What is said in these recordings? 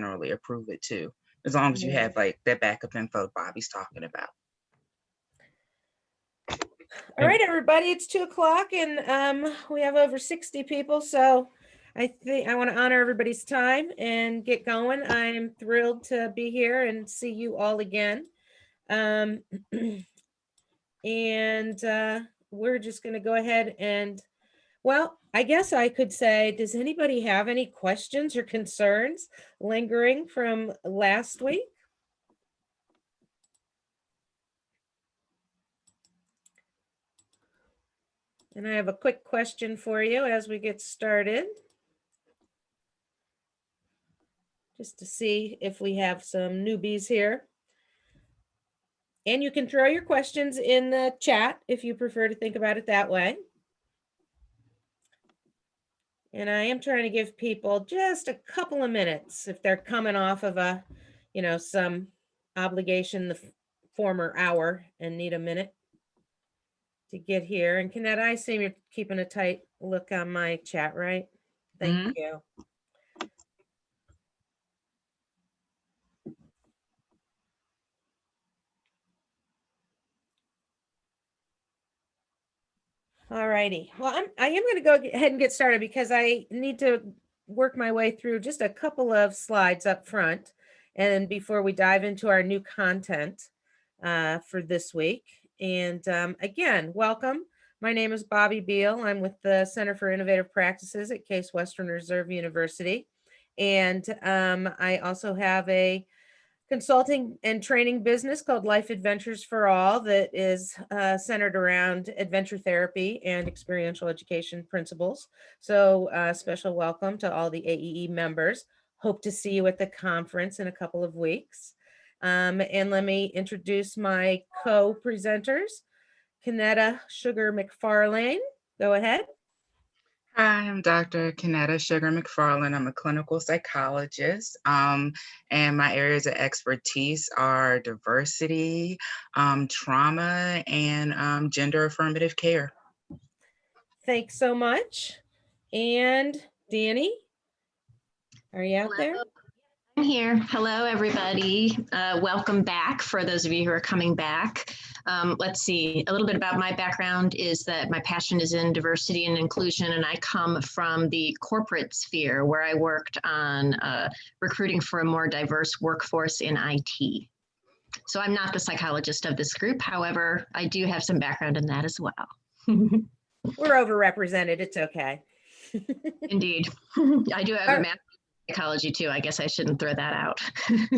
generally approve it too, as long as you have like that backup info Bobby's talking about. All right, everybody, it's 2:00 and we have over 60 people. So I think I want to honor everybody's time and get going. I'm thrilled to be here and see you all again. And we're just going to go ahead and, well, I guess I could say, does anybody have any questions or concerns lingering from last week? And I have a quick question for you as we get started, just to see if we have some newbies here. And you can throw your questions in the chat if you prefer to think about it that way. And I am trying to give people just a couple of minutes if they're coming off of a, some obligation the former hour and need a minute to get here. And Kynetta, I assume you're keeping a tight look on my chat, right? Thank you. All righty. Well, I am going to go ahead and get started because I need to work my way through just a couple of slides up front, and before we dive into our new content for this week. And again, welcome. My name is Bobbi Beale. I'm with the Center for Innovative Practices at Case Western Reserve University. And I also have a consulting and training business called Life Adventures for All that is centered around adventure therapy and experiential education principles. So special welcome to all the AEE members. Hope to see you at the conference in a couple of weeks. And let me introduce my co-presenters, Kynetta Sugar McFarlane. Go ahead. Hi, I'm Dr. Kynetta Sugar McFarlane. I'm a clinical psychologist, and my areas of expertise are diversity, trauma, and gender affirmative care. Thanks so much. And Dani, are you out there? I'm here. Hello, everybody. Welcome back for those of you who are coming back. Let's see, a little bit about my background is that my passion is in diversity and inclusion, and I come from the corporate sphere where I worked on recruiting for a more diverse workforce in IT. So I'm not the psychologist of this group. However, I do have some background in that as well. We're overrepresented. It's okay. Indeed. I do have a master's in psychology too. I guess I shouldn't throw that out.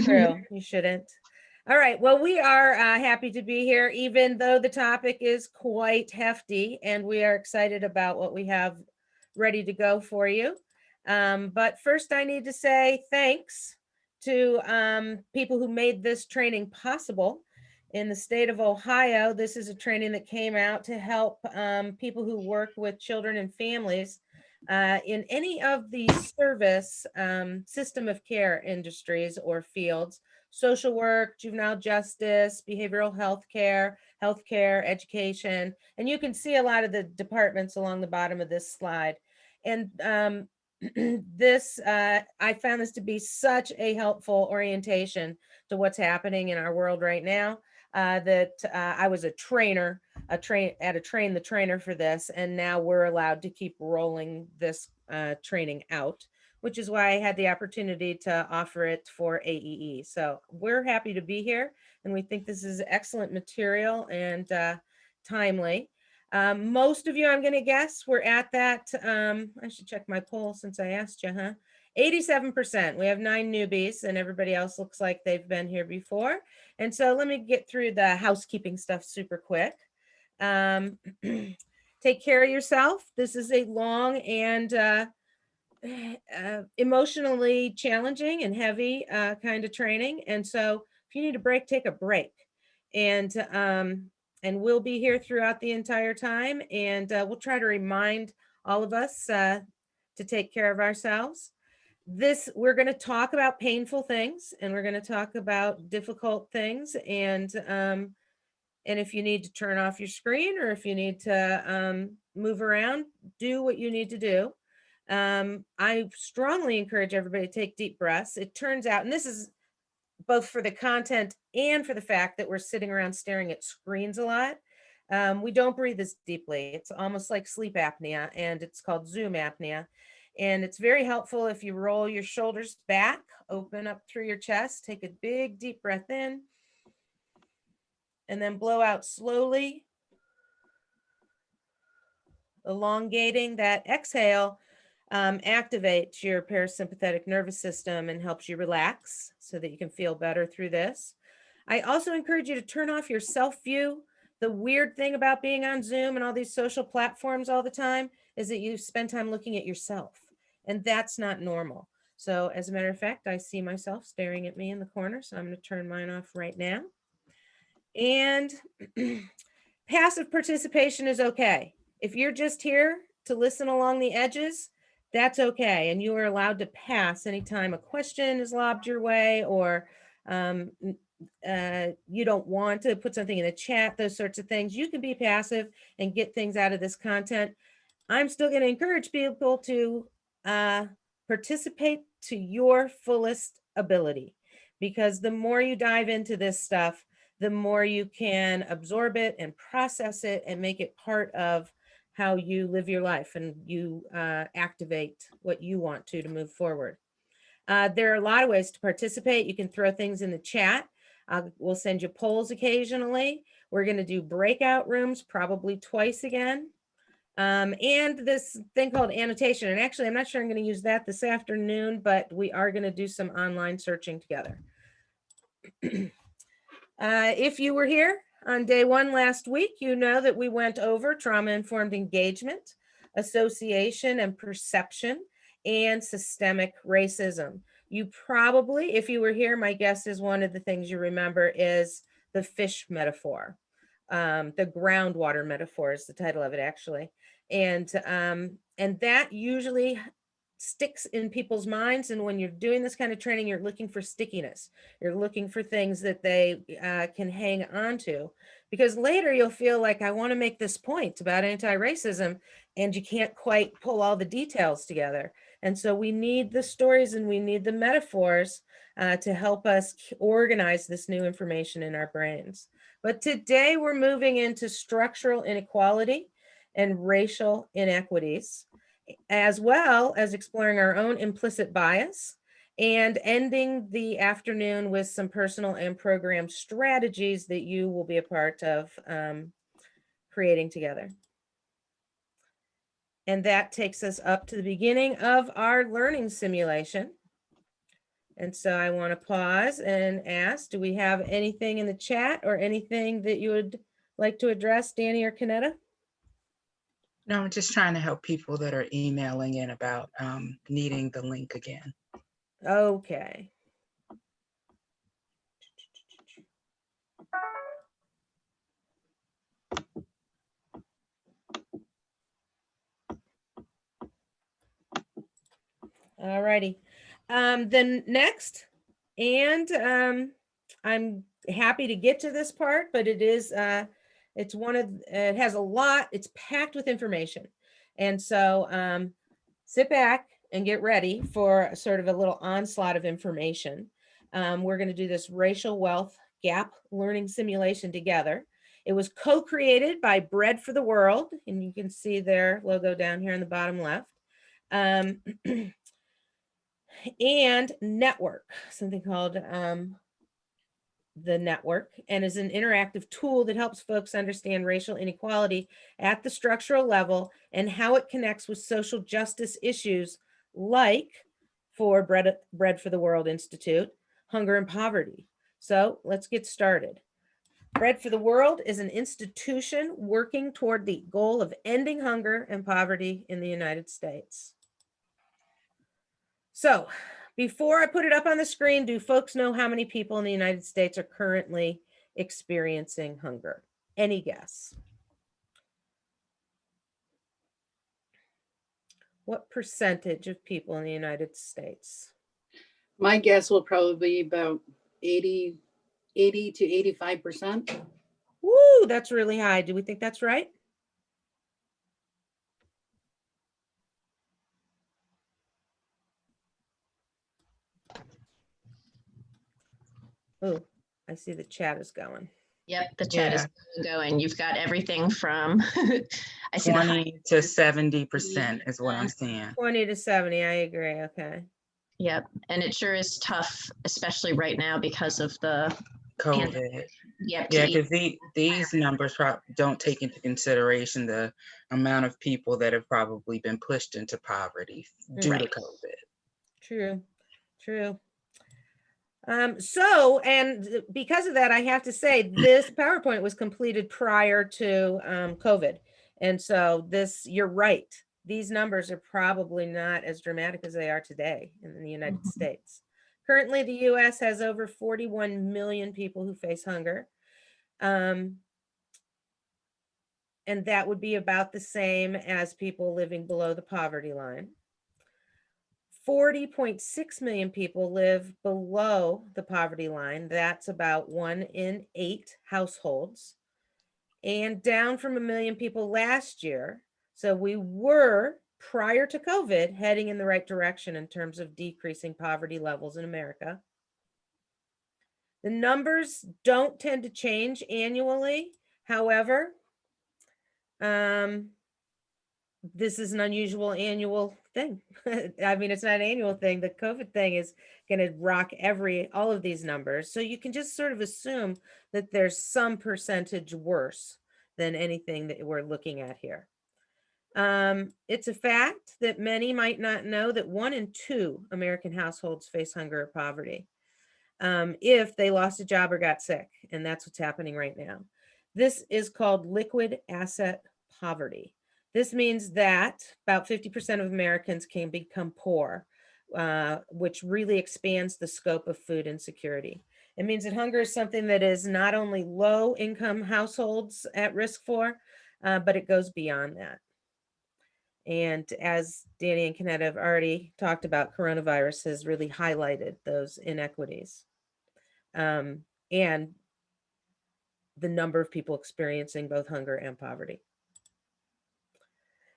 True, you shouldn't. All right, well, we are happy to be here, even though the topic is quite hefty, and we are excited about what we have ready to go for you. But first, I need to say thanks to people who made this training possible. In the state of Ohio, this is a training that came out to help people who work with children and families in any of the service system of care industries or fields: social work, juvenile justice, behavioral health care, education. And you can see a lot of the departments along the bottom of this slide. And this, I found this to be such a helpful orientation to what's happening in our world right now. That I was a trainer, Train the Trainer for this, and now we're allowed to keep rolling this training out, which is why I had the opportunity to offer it for AEE. So we're happy to be here, and we think this is excellent material and timely. Most of you, I'm going to guess, we're at that. I should check my poll since I asked you, huh? 87%. We have 9 newbies, and everybody else looks like they've been here before. And so let me get through the housekeeping stuff super quick. Take care of yourself. This is a long and emotionally challenging and heavy kind of training. And so if you need a break, take a break. And we'll be here throughout the entire time. And we'll try to remind all of us to take care of ourselves. We're going to talk about painful things, and we're going to talk about difficult things. And if you need to turn off your screen, or if you need to move around, do what you need to do. I strongly encourage everybody to take deep breaths. It turns out, and this is both for the content and for the fact that we're sitting around staring at screens a lot, we don't breathe as deeply. It's almost like sleep apnea, and it's called Zoom apnea. And it's very helpful if you roll your shoulders back, open up through your chest, take a big deep breath in, and then blow out slowly, elongating that exhale. Activates your parasympathetic nervous system and helps you relax so that you can feel better through this. I also encourage you to turn off your self view. The weird thing about being on Zoom and all these social platforms all the time is that you spend time looking at yourself, and that's not normal. So as a matter of fact, I see myself staring at me in the corner, so I'm going to turn mine off right now. And passive participation is okay. If you're just here to listen along the edges, that's okay. And you are allowed to pass anytime a question is lobbed your way, or you don't want to put something in the chat, those sorts of things. You can be passive and get things out of this content. I'm still going to encourage people to participate to your fullest ability, because the more you dive into this stuff, the more you can absorb it and process it and make it part of how you live your life, and you activate what you want to move forward. There are a lot of ways to participate. You can throw things in the chat. We'll send you polls occasionally. We're going to do breakout rooms probably twice again. And this thing called annotation. And actually, I'm not sure I'm going to use that this afternoon, but we are going to do some online searching together. If you were here on day one last week, you know that we went over trauma-informed engagement, association and perception, and systemic racism. You probably, if you were here, my guess is one of the things you remember is the fish metaphor. The groundwater metaphor is the title of it, actually. And that usually sticks in people's minds. And when you're doing this kind of training, you're looking for stickiness. You're looking for things that they can hang on to, because later you'll feel like, I want to make this point about anti-racism, and you can't quite pull all the details together. And so we need the stories and we need the metaphors to help us organize this new information in our brains. But today we're moving into structural inequality and racial inequities, as well as exploring our own implicit bias, and ending the afternoon with some personal and program strategies that you will be a part of creating together. And that takes us up to the beginning of our learning simulation. And so I want to pause and ask, do we have anything in the chat or anything that you would like to address, Dani or Kynetta? No, I'm just trying to help people that are emailing in about needing the link again. Okay. All righty. Then next, and I'm happy to get to this part, but it is, it's one of, it has a lot, it's packed with information. And so sit back and get ready for sort of a little onslaught of information. We're going to do this racial wealth gap learning simulation together. It was co-created by Bread for the World, and you can see their logo down here in the bottom left. And Network, something called the Network, and is an interactive tool that helps folks understand racial inequality at the structural level and how it connects with social justice issues like, for Bread for the World Institute, hunger and poverty. So let's get started. Bread for the World is an institution working toward the goal of ending hunger and poverty in the United States. So before I put it up on the screen, do folks know how many people in the United States are currently experiencing hunger? Any guess? What percentage of people in the United States? My guess will probably be about 80 to 85%. Woo, that's really high. Do we think that's right? Oh, I see the chat is going. Yep, the chat is going. You've got everything from I see the high 20 to 70% is what I'm seeing. 20 to 70, I agree. Okay. Yep, and it sure is tough, especially right now because of the COVID. Yep. Yeah, because these numbers don't take into consideration the amount of people that have probably been pushed into poverty due to COVID. True, true. So, and because of that, I have to say this PowerPoint was completed prior to COVID. And so this, you're right. These numbers are probably not as dramatic as they are today in the United States. Currently, the US has over 41 million people who face hunger. And that would be about the same as people living below the poverty line. 40.6 million people live below the poverty line. That's about 1 in 8 households, and down from 1 million people last year. So we were, prior to COVID, heading in the right direction in terms of decreasing poverty levels in America. The numbers don't tend to change annually. However, this is an unusual annual thing. I mean, it's not an annual thing. The COVID thing is going to rock all of these numbers. So you can just sort of assume that there's some percentage worse than anything that we're looking at here. It's a fact that many might not know that 1 in 2 American households face hunger or poverty if they lost a job or got sick. And that's what's happening right now. This is called liquid asset poverty. This means that about 50% of Americans can become poor, which really expands the scope of food insecurity. It means that hunger is something that is not only low income households at risk for, but it goes beyond that. And as Dani and Kynetta have already talked about, coronavirus has really highlighted those inequities and the number of people experiencing both hunger and poverty.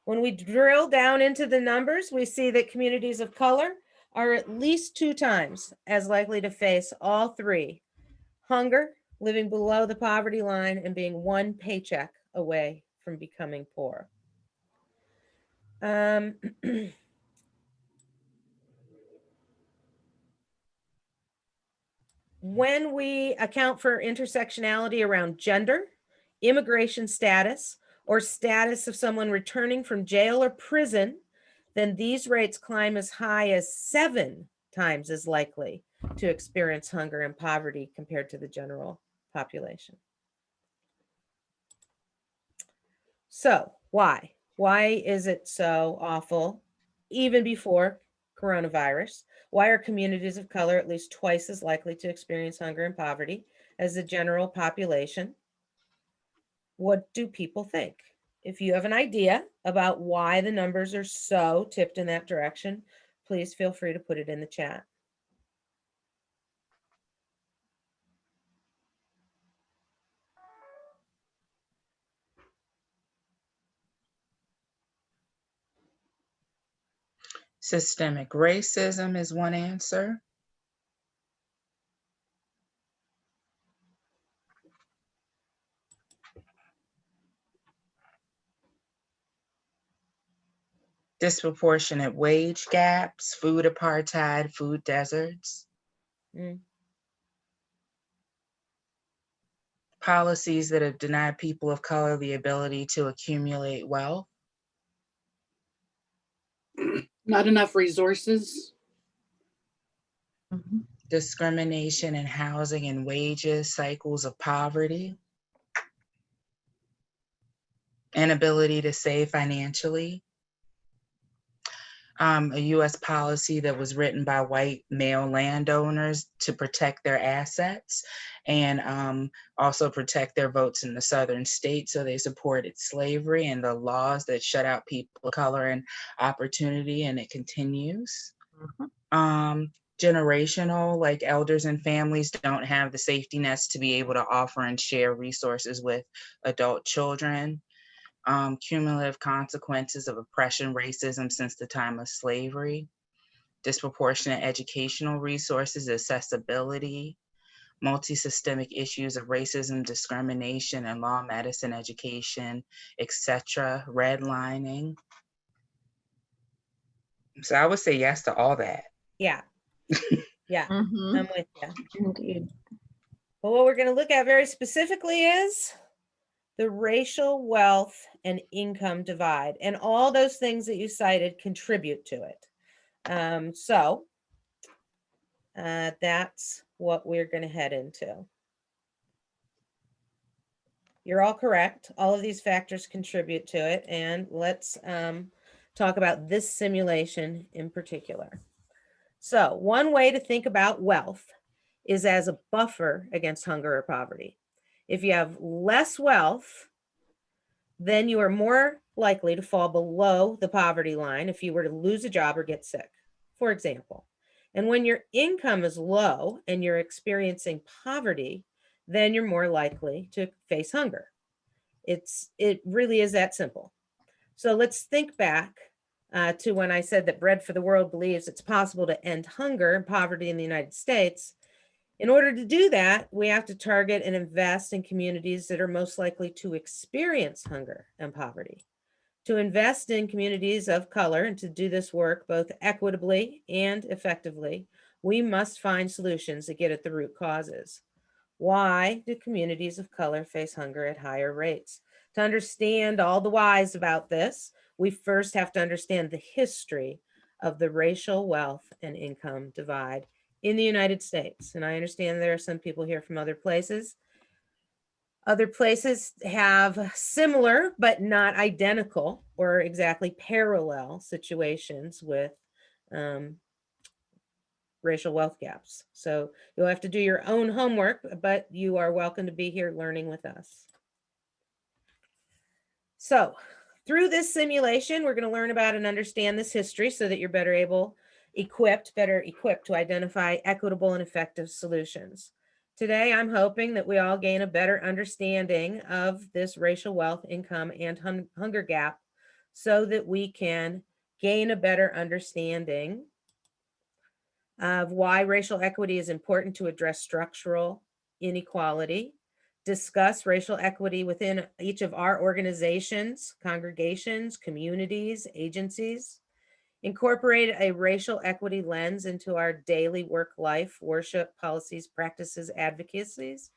When we drill down into the numbers, we see that communities of color are at least 2 times as likely to face all 3: hunger, living below the poverty line, and being 1 paycheck away from becoming poor. When we account for intersectionality around gender, immigration status, or status of someone returning from jail or prison, then these rates climb as high as 7 times as likely to experience hunger and poverty compared to the general population. So why? Why is it so awful even before coronavirus? Why are communities of color at least twice as likely to experience hunger and poverty as the general population? What do people think? If you have an idea about why the numbers are so tipped in that direction, please feel free to put it in the chat. Systemic racism is one answer. Disproportionate wage gaps, food apartheid, food deserts. Policies that have denied people of color the ability to accumulate wealth. Not enough resources. Discrimination in housing and wages, cycles of poverty. Inability to save financially. A US policy that was written by white male landowners to protect their assets and also protect their votes in the southern states. So they supported slavery and the laws that shut out people of color and opportunity, and it continues. Generational, like elders and families don't have the safety nets to be able to offer and share resources with adult children. Cumulative consequences of oppression, racism since the time of slavery, disproportionate educational resources, accessibility, multi-systemic issues of racism, discrimination, and law, medicine, education, etc., redlining. So I would say yes to all that. Yeah. Yeah, Mhm. I'm with you. Indeed. But what we're going to look at very specifically is the racial wealth and income divide, and all those things that you cited contribute to it. That's what we're going to head into. You're all correct. All of these factors contribute to it. And let's talk about this simulation in particular. So one way to think about wealth is as a buffer against hunger or poverty. If you have less wealth, then you are more likely to fall below the poverty line if you were to lose a job or get sick, for example. And when your income is low and you're experiencing poverty, then you're more likely to face hunger. It really is that simple. So let's think back to when I said that Bread for the World believes it's possible to end hunger and poverty in the United States. In order to do that, we have to target and invest in communities that are most likely to experience hunger and poverty. To invest in communities of color and to do this work both equitably and effectively, we must find solutions that get at the root causes. Why do communities of color face hunger at higher rates? To understand all the whys about this, we first have to understand the history of the racial wealth and income divide in the United States. And I understand there are some people here from other places. Other places have similar, but not identical or exactly parallel situations with racial wealth gaps. So you'll have to do your own homework, but you are welcome to be here learning with us. So through this simulation, we're going to learn about and understand this history so that you're better equipped to identify equitable and effective solutions. Today, I'm hoping that we all gain a better understanding of this racial wealth, income, and hunger gap so that we can gain a better understanding of why racial equity is important to address structural inequality, discuss racial equity within each of our organizations, congregations, communities, agencies, incorporate a racial equity lens into our daily work life, worship, policies, practices, advocacies,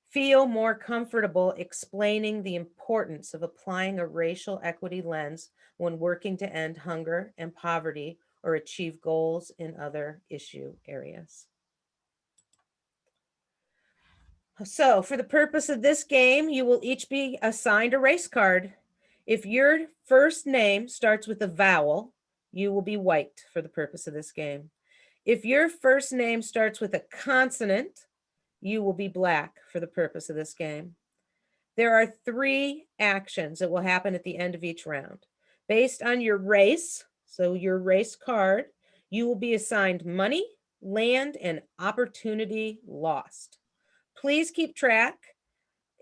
feel more comfortable explaining the importance of applying a racial equity lens when working to end hunger and poverty or achieve goals in other issue areas. So for the purpose of this game, you will each be assigned a race card. If your first name starts with a vowel, you will be white for the purpose of this game. If your first name starts with a consonant, you will be black for the purpose of this game. There are 3 actions that will happen at the end of each round. Based on your race, so your race card, you will be assigned money, land, and opportunity lost. Please keep track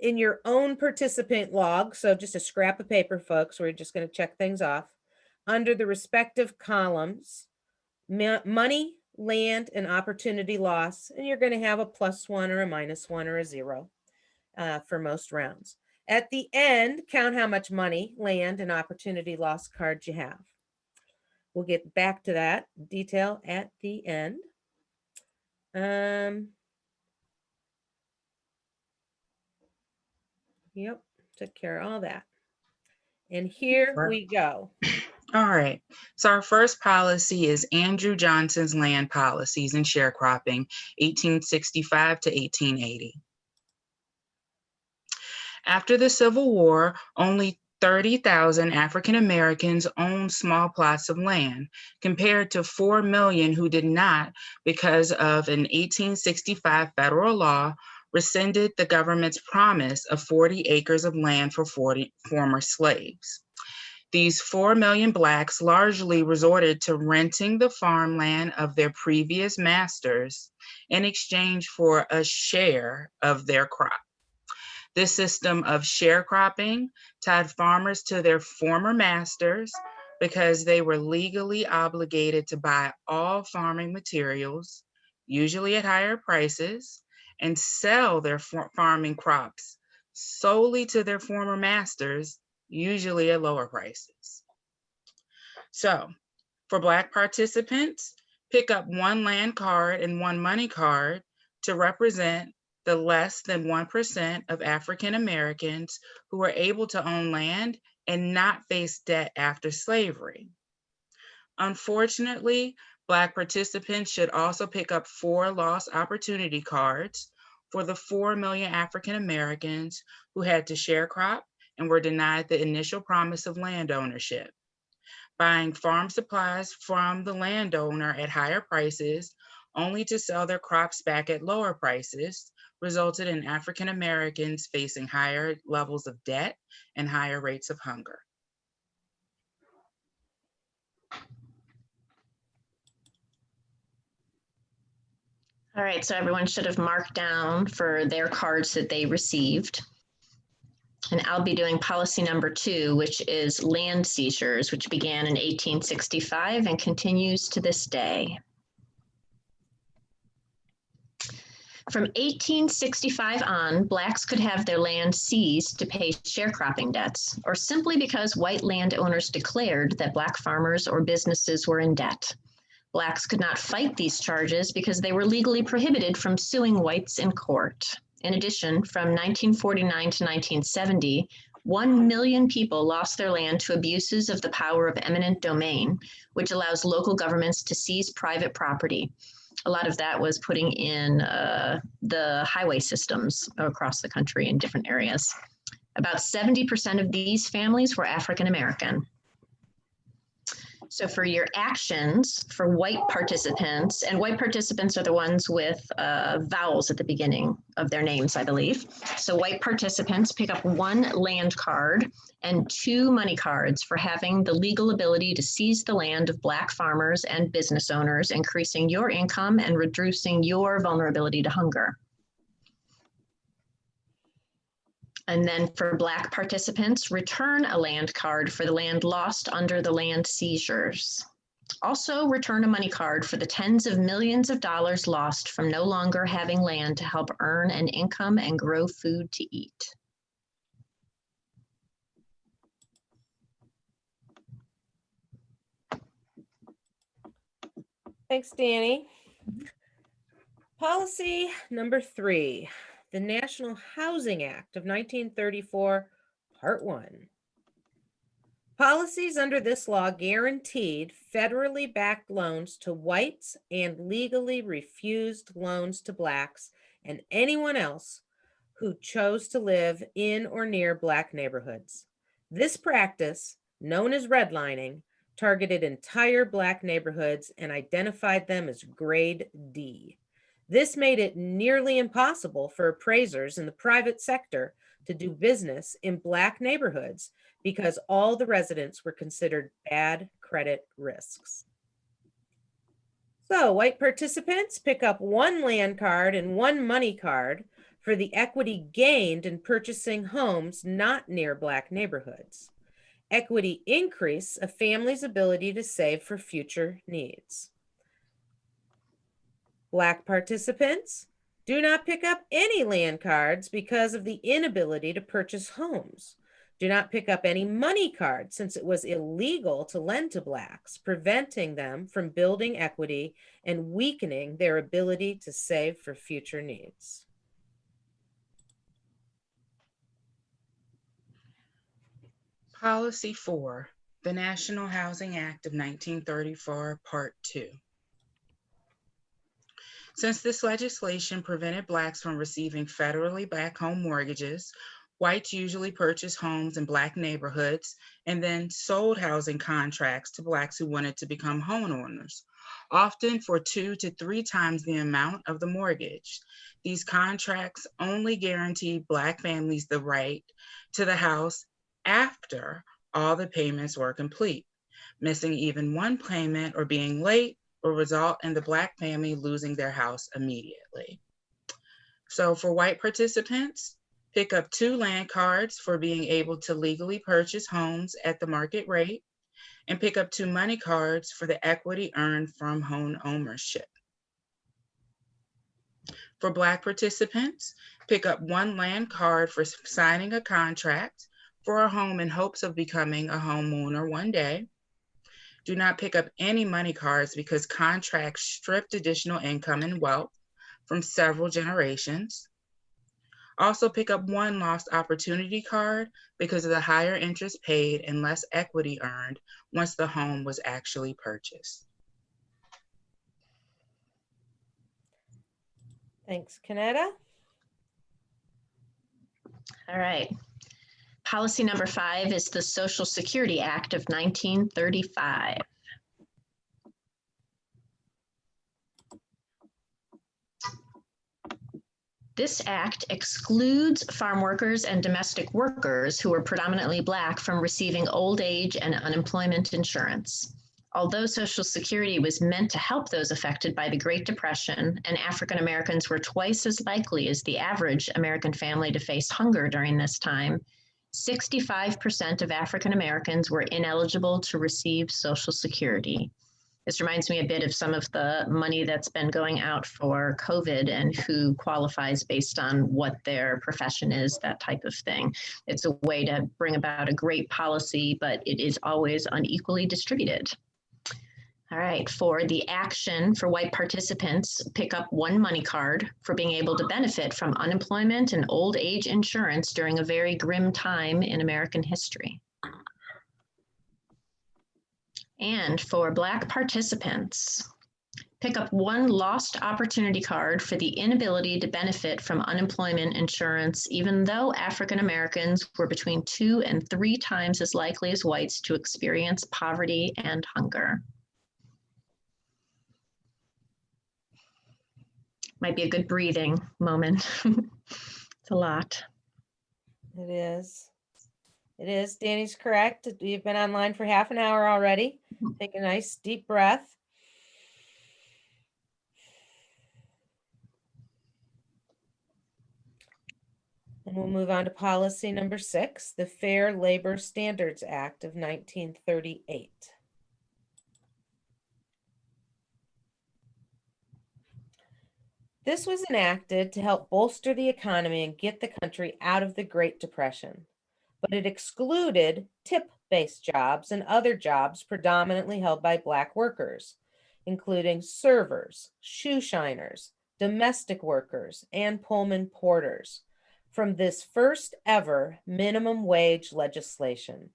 in your own participant log, so just a scrap of paper, folks, we're just going to check things off, under the respective columns, money, land, and opportunity loss, and you're going to have a +1 or a -1 or a 0 for most rounds. At the end, count how much money, land, and opportunity loss cards you have. We'll get back to that detail at the end. Yep, took care of all that. And here we go. All right. So our first policy is Andrew Johnson's land policies and sharecropping, 1865 to 1880. After the Civil War, only 30,000 African Americans owned small plots of land, compared to 4 million who did not, because of an 1865 federal law rescinded the government's promise of 40 acres of land for 40 former slaves. These 4 million Blacks largely resorted to renting the farmland of their previous masters in exchange for a share of their crop. This system of sharecropping tied farmers to their former masters because they were legally obligated to buy all farming materials, usually at higher prices, and sell their farming crops solely to their former masters, usually at lower prices. So, for Black participants, pick up one land card and one money card to represent the less than 1% of African Americans who are able to own land and not face debt after slavery. Unfortunately, Black participants should also pick up 4 lost opportunity cards for the 4 million African Americans who had to sharecrop and were denied the initial promise of land ownership. Buying farm supplies from the landowner at higher prices, only to sell their crops back at lower prices, resulted in African Americans facing higher levels of debt and higher rates of hunger. All right, so everyone should have marked down for their cards that they received. And I'll be doing policy number 2, which is land seizures, which began in 1865 and continues to this day. From 1865 on, Blacks could have their land seized to pay sharecropping debts, or simply because white landowners declared that Black farmers or businesses were in debt. Blacks could not fight these charges because they were legally prohibited from suing whites in court. In addition, from 1949 to 1970, 1 million people lost their land to abuses of the power of eminent domain, which allows local governments to seize private property. A lot of that was putting in the highway systems across the country in different areas. About 70% of these families were African American. So for your actions for white participants, and white participants are the ones with vowels at the beginning of their names, I believe. So white participants pick up 1 land card and 2 money cards for having the legal ability to seize the land of Black farmers and business owners, increasing your income and reducing your vulnerability to hunger. And then for Black participants, return a land card for the land lost under the land seizures. Also return a money card for the tens of millions of dollars lost from no longer having land to help earn an income and grow food to eat. Thanks, Dani. Policy number 3, the National Housing Act of 1934, Part 1. Policies under this law guaranteed federally backed loans to whites and legally refused loans to Blacks and anyone else who chose to live in or near Black neighborhoods. This practice, known as redlining, targeted entire Black neighborhoods and identified them as Grade D. This made it nearly impossible for appraisers in the private sector to do business in Black neighborhoods because all the residents were considered bad credit risks. So white participants pick up 1 land card and 1 money card for the equity gained in purchasing homes not near Black neighborhoods. Equity increase a family's ability to save for future needs. Black participants do not pick up any land cards because of the inability to purchase homes. Do not pick up any money cards since it was illegal to lend to Blacks, preventing them from building equity and weakening their ability to save for future needs. Policy 4, the National Housing Act of 1934, Part 2. Since this legislation prevented Blacks from receiving federally backed home mortgages, whites usually purchased homes in Black neighborhoods and then sold housing contracts to Blacks who wanted to become homeowners, often for 2 to 3 times the amount of the mortgage. These contracts only guaranteed Black families the right to the house after all the payments were complete. Missing even one payment or being late will result in the Black family losing their house immediately. So for white participants, pick up 2 land cards for being able to legally purchase homes at the market rate, and pick up 2 money cards for the equity earned from home ownership. For Black participants, pick up one land card for signing a contract for a home in hopes of becoming a homeowner one day. Do not pick up any money cards because contracts stripped additional income and wealth from several generations. Also pick up one lost opportunity card because of the higher interest paid and less equity earned once the home was actually purchased. Thanks, Kynetta. All right. Policy number 5 is the Social Security Act of 1935. This act excludes farm workers and domestic workers who were predominantly Black from receiving old age and unemployment insurance. Although Social Security was meant to help those affected by the Great Depression, and African Americans were twice as likely as the average American family to face hunger during this time, 65% of African Americans were ineligible to receive Social Security. This reminds me a bit of some of the money that's been going out for COVID and who qualifies based on what their profession is, that type of thing. It's a way to bring about a great policy, but it is always unequally distributed. All right, for the action for white participants, pick up one money card for being able to benefit from unemployment and old age insurance during a very grim time in American history. And for Black participants, pick up one lost opportunity card for the inability to benefit from unemployment insurance, even though African Americans were between 2 and 3 times as likely as whites to experience poverty and hunger. Might be a good breathing moment. It's a lot. It is. It is. Dani's correct. You've been online for half an hour already. Take a nice deep breath. And we'll move on to policy number 6, the Fair Labor Standards Act of 1938. This was enacted to help bolster the economy and get the country out of the Great Depression, but it excluded tip-based jobs and other jobs predominantly held by Black workers, including servers, shoe shiners, domestic workers, and Pullman porters, from this first ever minimum wage legislation.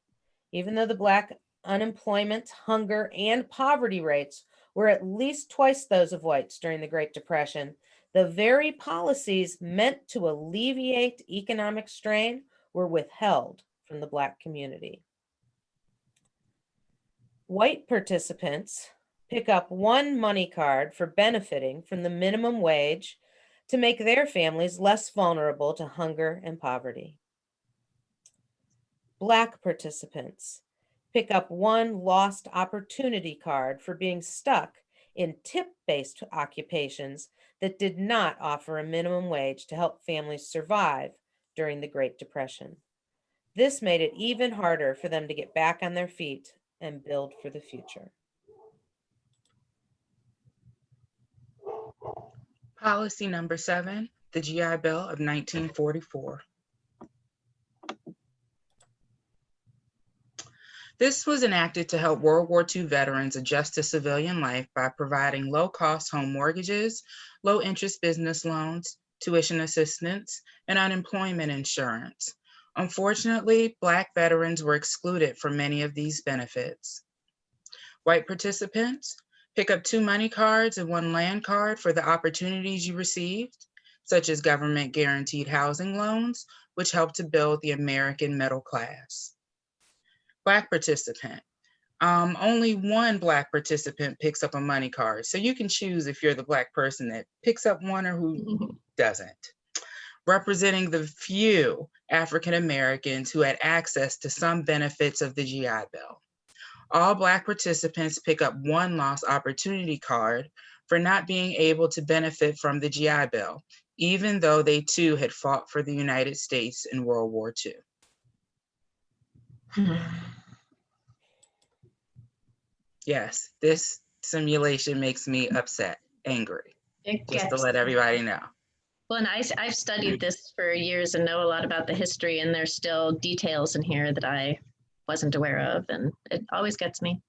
Even though the Black unemployment, hunger, and poverty rates were at least twice those of whites during the Great Depression, the very policies meant to alleviate economic strain were withheld from the Black community. White participants pick up one money card for benefiting from the minimum wage to make their families less vulnerable to hunger and poverty. Black participants pick up one lost opportunity card for being stuck in tip-based occupations that did not offer a minimum wage to help families survive during the Great Depression. This made it even harder for them to get back on their feet and build for the future. Policy number 7, the GI Bill of 1944. This was enacted to help World War II veterans adjust to civilian life by providing low-cost home mortgages, low-interest business loans, tuition assistance, and unemployment insurance. Unfortunately, Black veterans were excluded from many of these benefits. White participants, pick up 2 money cards and 1 land card for the opportunities you received, such as government guaranteed housing loans, which helped to build the American middle class. Black participant, only 1 Black participant picks up a money card. So you can choose if you're the Black person that picks up one or who doesn't. Representing the few African Americans who had access to some benefits of the GI Bill. All Black participants pick up 1 lost opportunity card for not being able to benefit from the GI Bill, even though they too had fought for the United States in World War II. Yes, this simulation makes me upset, angry, just to let everybody know. Well, and I've studied this for years and know a lot about the history, and there's still details in here that I wasn't aware of, and it always gets me.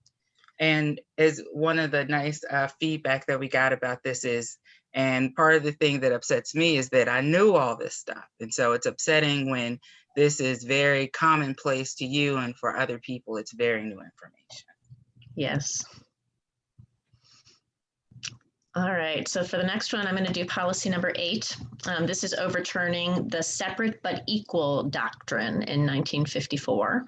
And as one of the nice feedback that we got about this is, and part of the thing that upsets me is that I knew all this stuff. And so it's upsetting when this is very commonplace to you, and for other people, it's very new information. Yes. All right, so for the next one, I'm going to do policy number 8. This is overturning the separate but equal doctrine in 1954.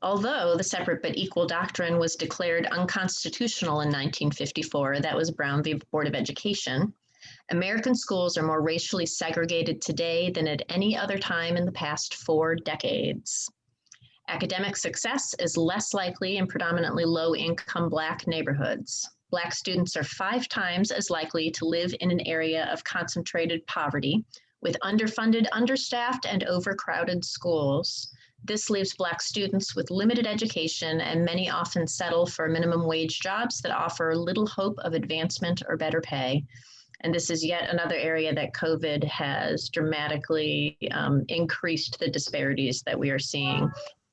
Although the separate but equal doctrine was declared unconstitutional in 1954, that was Brown v. Board of Education, American schools are more racially segregated today than at any other time in the past 4 decades. Academic success is less likely in predominantly low-income Black neighborhoods. Black students are 5 times as likely to live in an area of concentrated poverty, with underfunded, understaffed, and overcrowded schools. This leaves Black students with limited education, and many often settle for minimum wage jobs that offer little hope of advancement or better pay. And this is yet another area that COVID has dramatically increased the disparities that we are seeing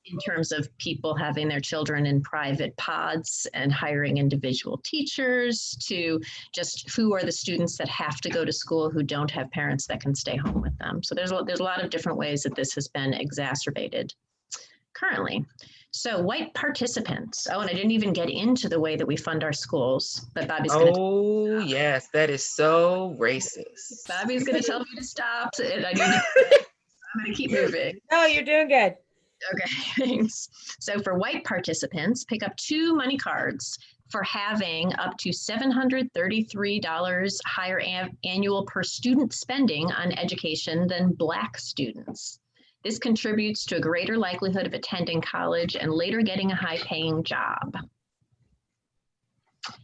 in terms of people having their children in private pods and hiring individual teachers, to just who are the students that have to go to school who don't have parents that can stay home with them. So there's a lot of different ways that this has been exacerbated currently. So white participants. Oh, and I didn't even get into the way that we fund our schools, but Bobbi's going to. Oh, yes, that is so racist. Bobbi's going to tell me to stop, and I'm going to keep moving. No, you're doing good. Okay, thanks. So for white participants, pick up 2 money cards for having up to $733 higher annual per student spending on education than Black students. This contributes to a greater likelihood of attending college and later getting a high-paying job.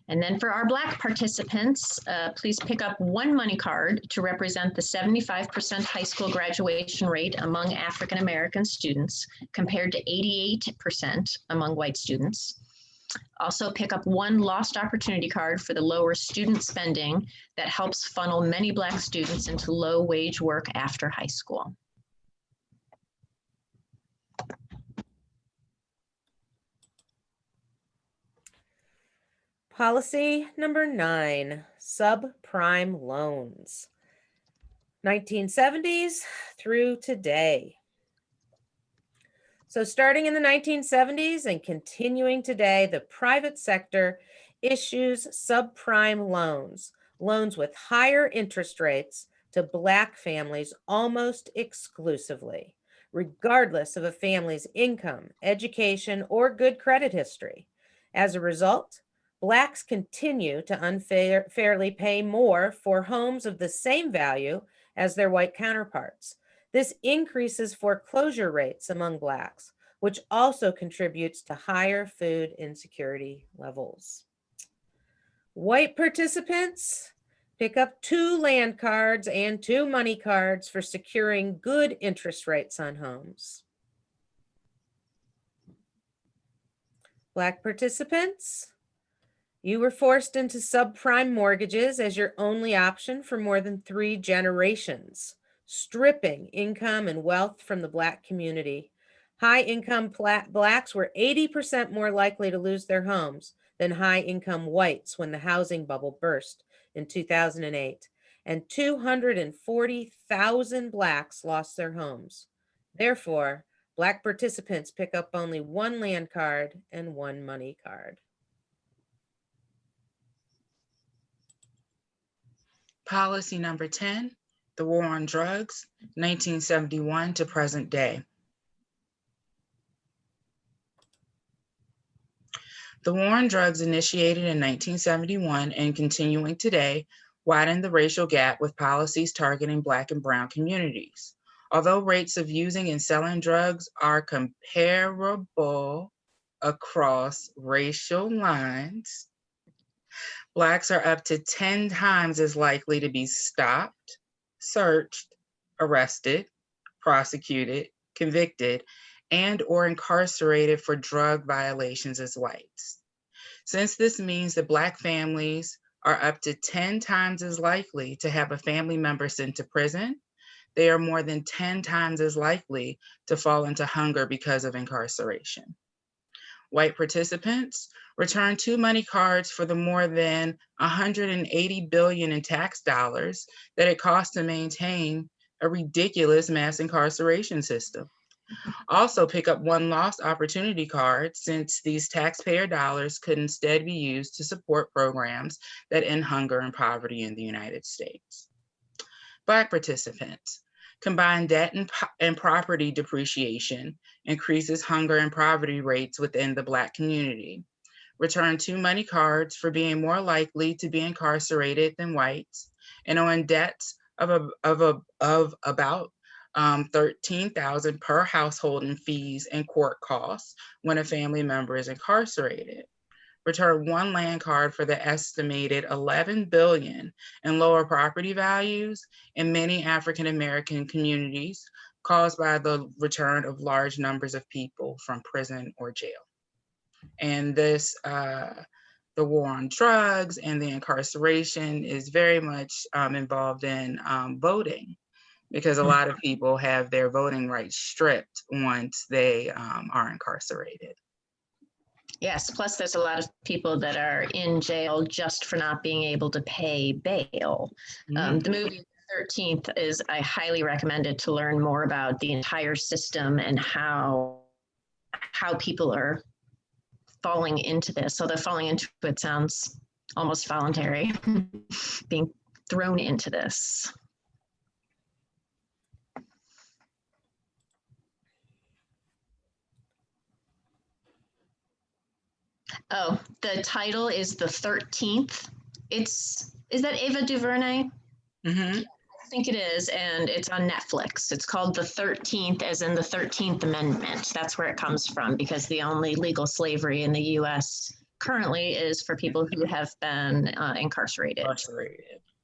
And then for our Black participants, please pick up 1 money card to represent the 75% high school graduation rate among African American students compared to 88% among white students. Also pick up 1 lost opportunity card for the lower student spending that helps funnel many Black students into low wage work after high school. Policy number 9, subprime loans. 1970s through today. So starting in the 1970s and continuing today, the private sector issues subprime loans, loans with higher interest rates to Black families almost exclusively, regardless of a family's income, education, or good credit history. As a result, Blacks continue to unfairly pay more for homes of the same value as their white counterparts. This increases foreclosure rates among Blacks, which also contributes to higher food insecurity levels. White participants, pick up 2 land cards and 2 money cards for securing good interest rates on homes. Black participants, you were forced into subprime mortgages as your only option for more than 3 generations, stripping income and wealth from the Black community. High-income Blacks were 80% more likely to lose their homes than high-income whites when the housing bubble burst in 2008, and 240,000 Blacks lost their homes. Therefore, Black participants pick up only 1 land card and 1 money card. Policy number 10, the war on drugs, 1971 to present day. The war on drugs, initiated in 1971 and continuing today, widened the racial gap with policies targeting Black and brown communities. Although rates of using and selling drugs are comparable across racial lines, Blacks are up to 10 times as likely to be stopped, searched, arrested, prosecuted, convicted, and or incarcerated for drug violations as whites. Since this means that Black families are up to 10 times as likely to have a family member sent to prison. They are more than 10 times as likely to fall into hunger because of incarceration. White participants return 2 money cards for the more than 180 billion in tax dollars that it costs to maintain a ridiculous mass incarceration system. Also pick up 1 lost opportunity card, since these taxpayer dollars could instead be used to support programs that end hunger and poverty in the United States. Black participants. Combined debt and property depreciation increases hunger and poverty rates within the Black community. Return 2 money cards for being more likely to be incarcerated than whites, and on debts of about 13,000 per household in fees and court costs when a family member is incarcerated. Return 1 land card for the estimated 11 billion in lower property values in many African American communities caused by the return of large numbers of people from prison or jail. And this, the war on drugs and the incarceration is very much involved in voting, because a lot of people have their voting rights stripped once they are incarcerated. Yes, plus there's a lot of people that are in jail just for not being able to pay bail. The movie 13th is, I highly recommend it to learn more about the entire system and how people are falling into this. So they're falling into it sounds almost voluntary, being thrown into this. Oh, the title is The 13th. Is that Ava DuVernay? Mm-hmm. I think it is, and it's on Netflix. It's called The 13th, as in the 13th Amendment. That's where it comes from, because the only legal slavery in the U.S. currently is for people who have been incarcerated.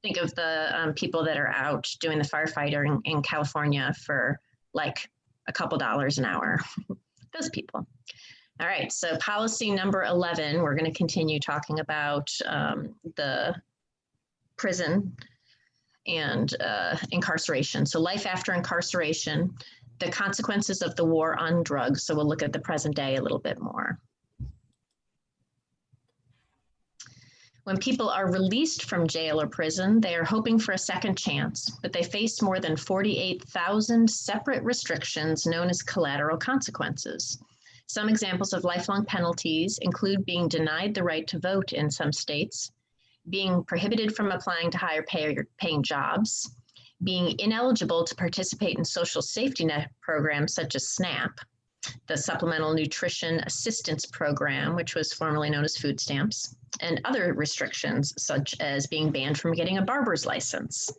Think of the people that are out doing the firefighter in California for like a couple dollars an hour. Those people. All right, so policy number 11, we're going to continue talking about the prison and incarceration. So life after incarceration, the consequences of the war on drugs. So we'll look at the present day a little bit more. When people are released from jail or prison, they are hoping for a second chance, but they face more than 48,000 separate restrictions known as collateral consequences. Some examples of lifelong penalties include being denied the right to vote in some states, being prohibited from applying to higher paying jobs, being ineligible to participate in social safety net programs such as SNAP, the Supplemental Nutrition Assistance Program, which was formerly known as food stamps, and other restrictions such as being banned from getting a barber's license.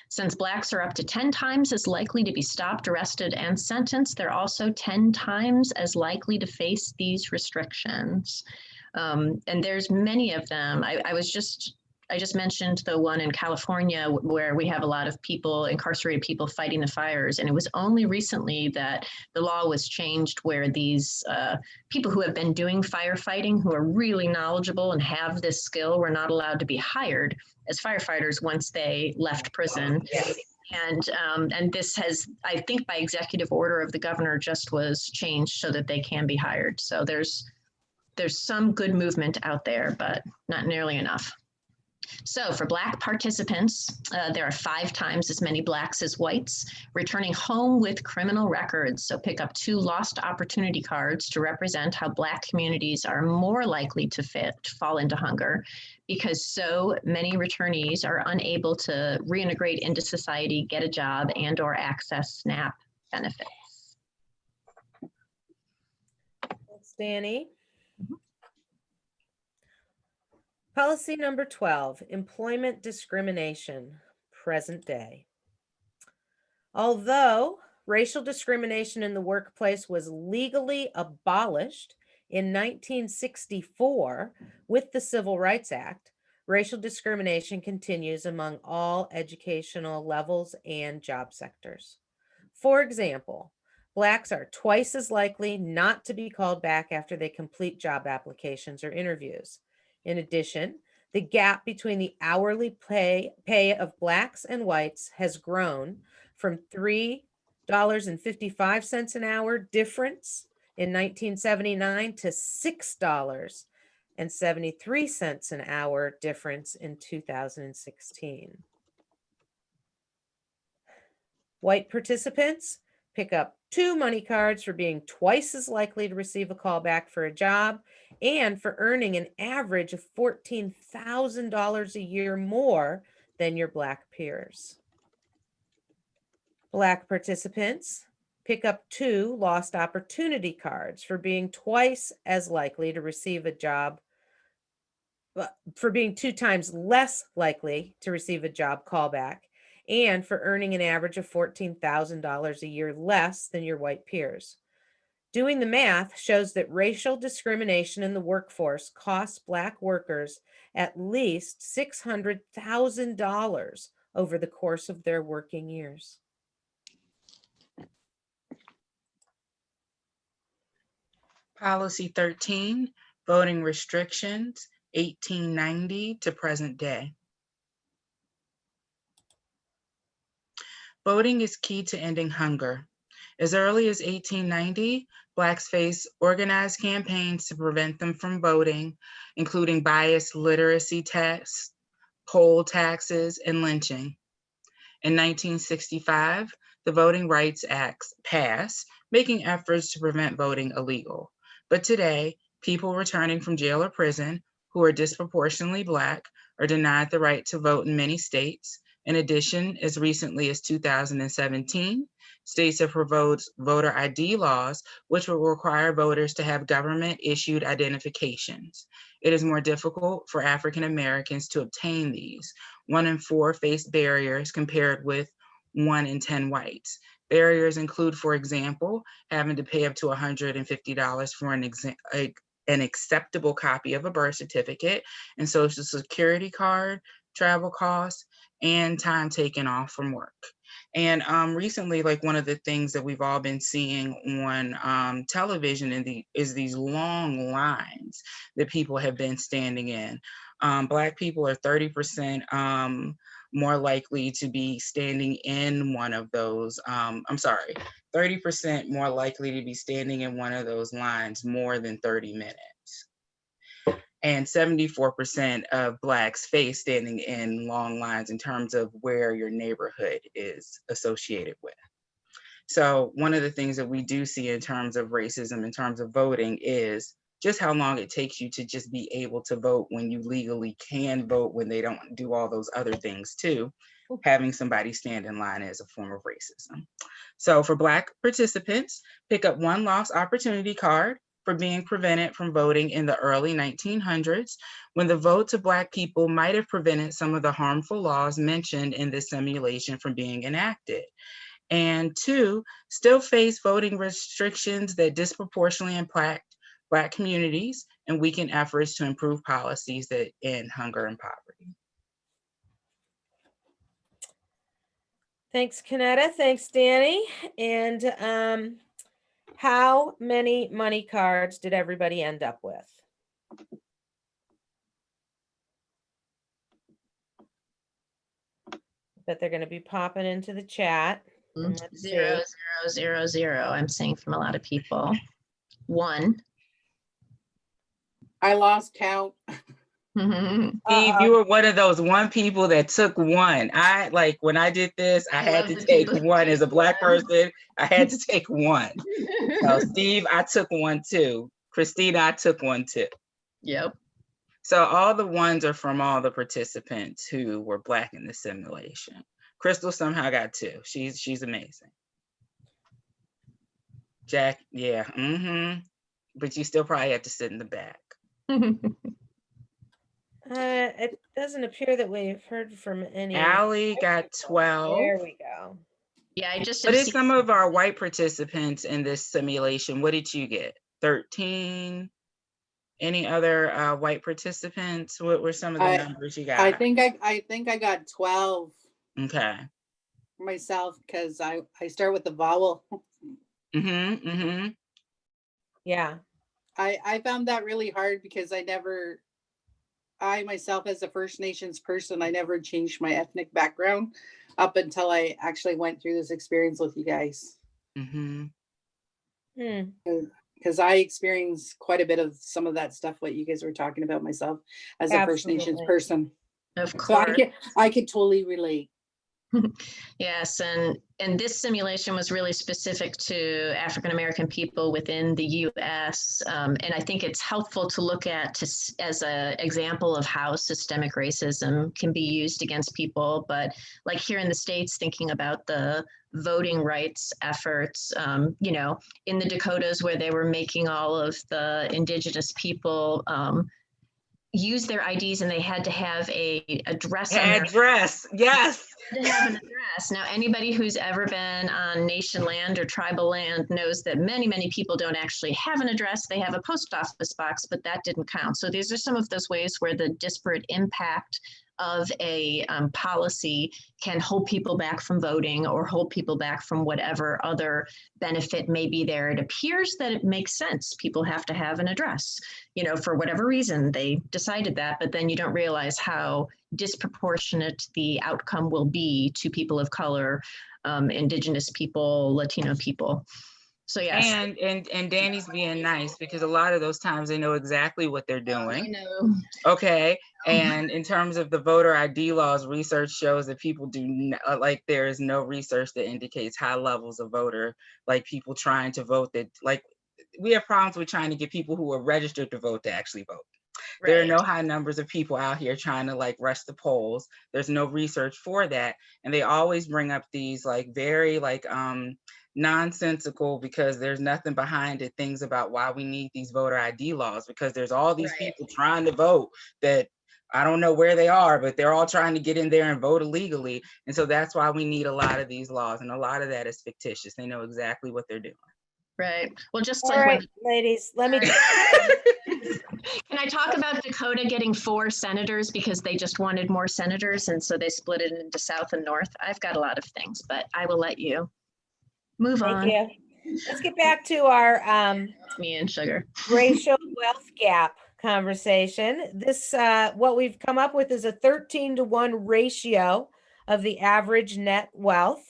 Since Blacks are up to 10 times as likely to be stopped, arrested, and sentenced, they're also 10 times as likely to face these restrictions. And there's many of them. I just mentioned the one in California where we have a lot of people, incarcerated people, fighting the fires. And it was only recently that the law was changed where these people who have been doing firefighting, who are really knowledgeable and have this skill, were not allowed to be hired as firefighters once they left prison. And this has, I think by executive order of the governor, just was changed so that they can be hired. So there's some good movement out there, but not nearly enough. So for Black participants, there are 5 times as many Blacks as whites returning home with criminal records. So pick up 2 lost opportunity cards to represent how Black communities are more likely to fall into hunger, because so many returnees are unable to reintegrate into society, get a job, and or access SNAP benefits. Thanks, Dani. Policy number 12, employment discrimination, present day. Although racial discrimination in the workplace was legally abolished in 1964 with the Civil Rights Act, racial discrimination continues among all educational levels and job sectors. For example, Blacks are twice as likely not to be called back after they complete job applications or interviews. In addition, the gap between the hourly pay of Blacks and whites has grown from $3.55 an hour difference in 1979 to $6.73 an hour difference in 2016. White participants pick up 2 money cards for being twice as likely to receive a callback for a job and for earning an average of $14,000 a year more than your Black peers. Black participants pick up 2 lost opportunity cards for being twice as likely to receive a job, for being 2 times less likely to receive a job callback, and for earning an average of $14,000 a year less than your white peers. Doing the math shows that racial discrimination in the workforce costs Black workers at least $600,000 over the course of their working years. Policy 13, voting restrictions, 1890 to present day. Voting is key to ending hunger. As early as 1890, Blacks faced organized campaigns to prevent them from voting, including biased literacy tests, poll taxes, and lynching. In 1965, the Voting Rights Act passed, making efforts to prevent voting illegal. But today, people returning from jail or prison who are disproportionately Black are denied the right to vote in many states. In addition, as recently as 2017, states have proposed voter ID laws, which will require voters to have government-issued identifications. It is more difficult for African Americans to obtain these. 1 in 4 face barriers compared with 1 in 10 whites. Barriers include, for example, having to pay up to $150 for an acceptable copy of a birth certificate and Social Security card, travel costs, and time taken off from work. And recently, like one of the things that we've all been seeing on television is these long lines that people have been standing in. Black people are 30% more likely to be standing in one of those, 30% more likely to be standing in one of those lines more than 30 minutes. And 74% of Blacks face standing in long lines in terms of where your neighborhood is associated with. So one of the things that we do see in terms of racism, in terms of voting, is just how long it takes you to just be able to vote when you legally can vote, when they don't do all those other things too. Having somebody stand in line is a form of racism. So for Black participants, pick up 1 lost opportunity card for being prevented from voting in the early 1900s, when the vote to Black people might have prevented some of the harmful laws mentioned in this simulation from being enacted. And 2, still face voting restrictions that disproportionately impact Black communities and weaken efforts to improve policies that end hunger and poverty. Thanks, Kynetta. Thanks, Dani. And how many money cards did everybody end up with? Bet they're going to be popping into the chat. Let's 0, see. 0, 0, 0. I'm seeing from a lot of people. 1. I lost count. Steve, you were one of those 1 people that took 1. I like when I did this, I had to take 1 as a Black person. I had to take 1. So Steve, I took 1 too. Christina, I took 1 too. Yep. So all the 1s are from all the participants who were Black in the simulation. Crystal somehow got 2. She's amazing. Jack, yeah, but you still probably have to sit in the back. It doesn't appear that we've heard from any. Allie got 12. There we go. Yeah, I just. What did some of our white participants in this simulation? What did you get? 13? Any other white participants? What were some of the numbers you got? I think I got 12. Okay. Myself, because I start with the vowel. Yeah. I found that really hard because I never I myself, as a First Nations person, I never changed my ethnic background up until I actually went through this experience with you guys. Mhm. Hmm. Because I experienced quite a bit of some of that stuff, what you guys were talking about myself as a First Nations Absolutely. person. Of So course. I could totally relate. Yes, and this simulation was really specific to African American people within the U.S. And I think it's helpful to look at as an example of how systemic racism can be used against people. But like here in the States, thinking about the voting rights efforts, you know, in the Dakotas where they were making all of the indigenous people use their IDs and they had to have a address on their Address, yes. to have an address. Now, anybody who's ever been on nation land or tribal land knows that many, many people don't actually have an address. They have a post office box, but that didn't count. So these are some of those ways where the disparate impact of a policy can hold people back from voting or hold people back from whatever other benefit may be there. It appears that it makes sense. People have to have an address, you know, for whatever reason they decided that, but then you don't realize how disproportionate the outcome will be to people of color, indigenous people, Latino people. So yes. And Dani's being nice because a lot of those times they know exactly what they're doing. Okay. And in terms of the voter ID laws, research shows that people do like there is no research that indicates high levels of voter, like people trying to vote that like we have problems with trying to get people who are registered to vote to actually vote. Right. There are no high numbers of people out here trying to like rush the polls. There's no research for that. And they always bring up these like very like nonsensical, because there's nothing behind it, things about why we need these voter ID laws, because there's all these people trying to vote that I don't know where they are, but they're all trying to get in there and vote illegally. And so that's why we need a lot of these laws. And a lot of that is fictitious. They know exactly what they're doing. Right. Well, just All like right, when, ladies, let me. can I talk about Dakota getting 4 senators because they just wanted more senators, and so they split it into South and North? I've got a lot of things, but I will let you move Thank on. you. Let's get back to our Me and sugar. racial wealth gap conversation. This what we've come up with is a 13-to-1 ratio of the average net wealth.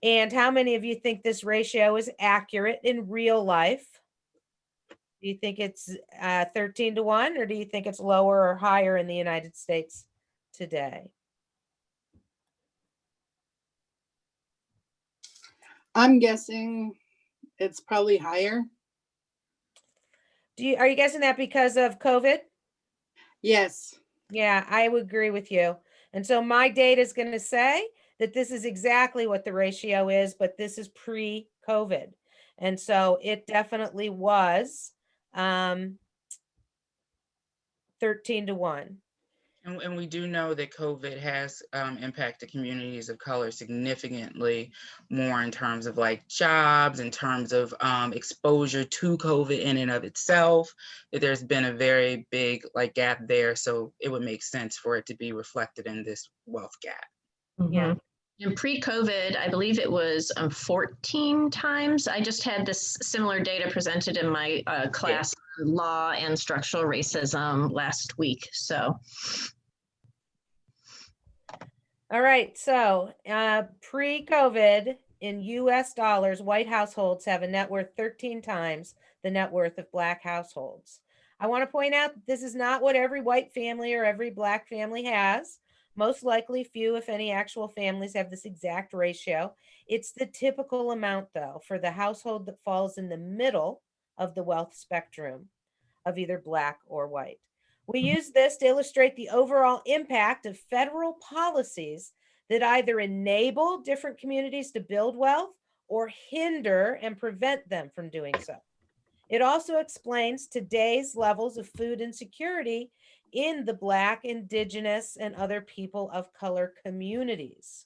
And how many of you think this ratio is accurate in real life? Do you think it's 13-to-1, or do you think it's lower or higher in the United States today? I'm guessing it's probably higher. Are you guessing that because of COVID? Yes. Yeah, I would agree with you. And so my data is going to say that this is exactly what the ratio is, but this is pre-COVID. And so it definitely was 13-to-1. And we do know that COVID has impacted communities of color significantly more in terms of like jobs, in terms of exposure to COVID in and of itself, that there's been a very big like gap there. So it would make sense for it to be reflected in this wealth gap. Yeah. And pre-COVID, I believe it was 14 times. I just had this similar data presented in my class on law and structural racism last week. So. All right. So pre-COVID in US dollars, white households have a net worth 13 times the net worth of Black households. I want to point out that this is not what every white family or every Black family has. Most likely, few, if any, actual families have this exact ratio. It's the typical amount, though, for the household that falls in the middle of the wealth spectrum of either Black or white. We use this to illustrate the overall impact of federal policies that either enable different communities to build wealth or hinder and prevent them from doing so. It also explains today's levels of food insecurity in the Black, Indigenous, and other people of color communities.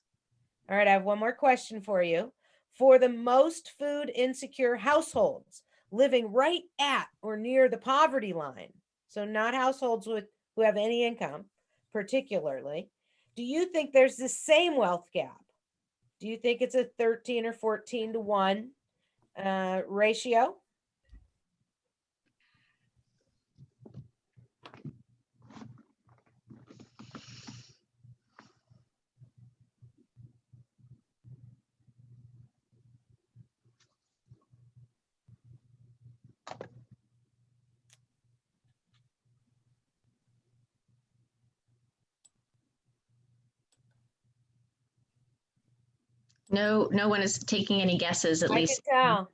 All right, I have one more question for you. For the most food insecure households living right at or near the poverty line, so not households who have any income particularly, do you think there's the same wealth gap? Do you think it's a 13 or 14-to-1 ratio? No, no one is taking any guesses, at I least. can tell.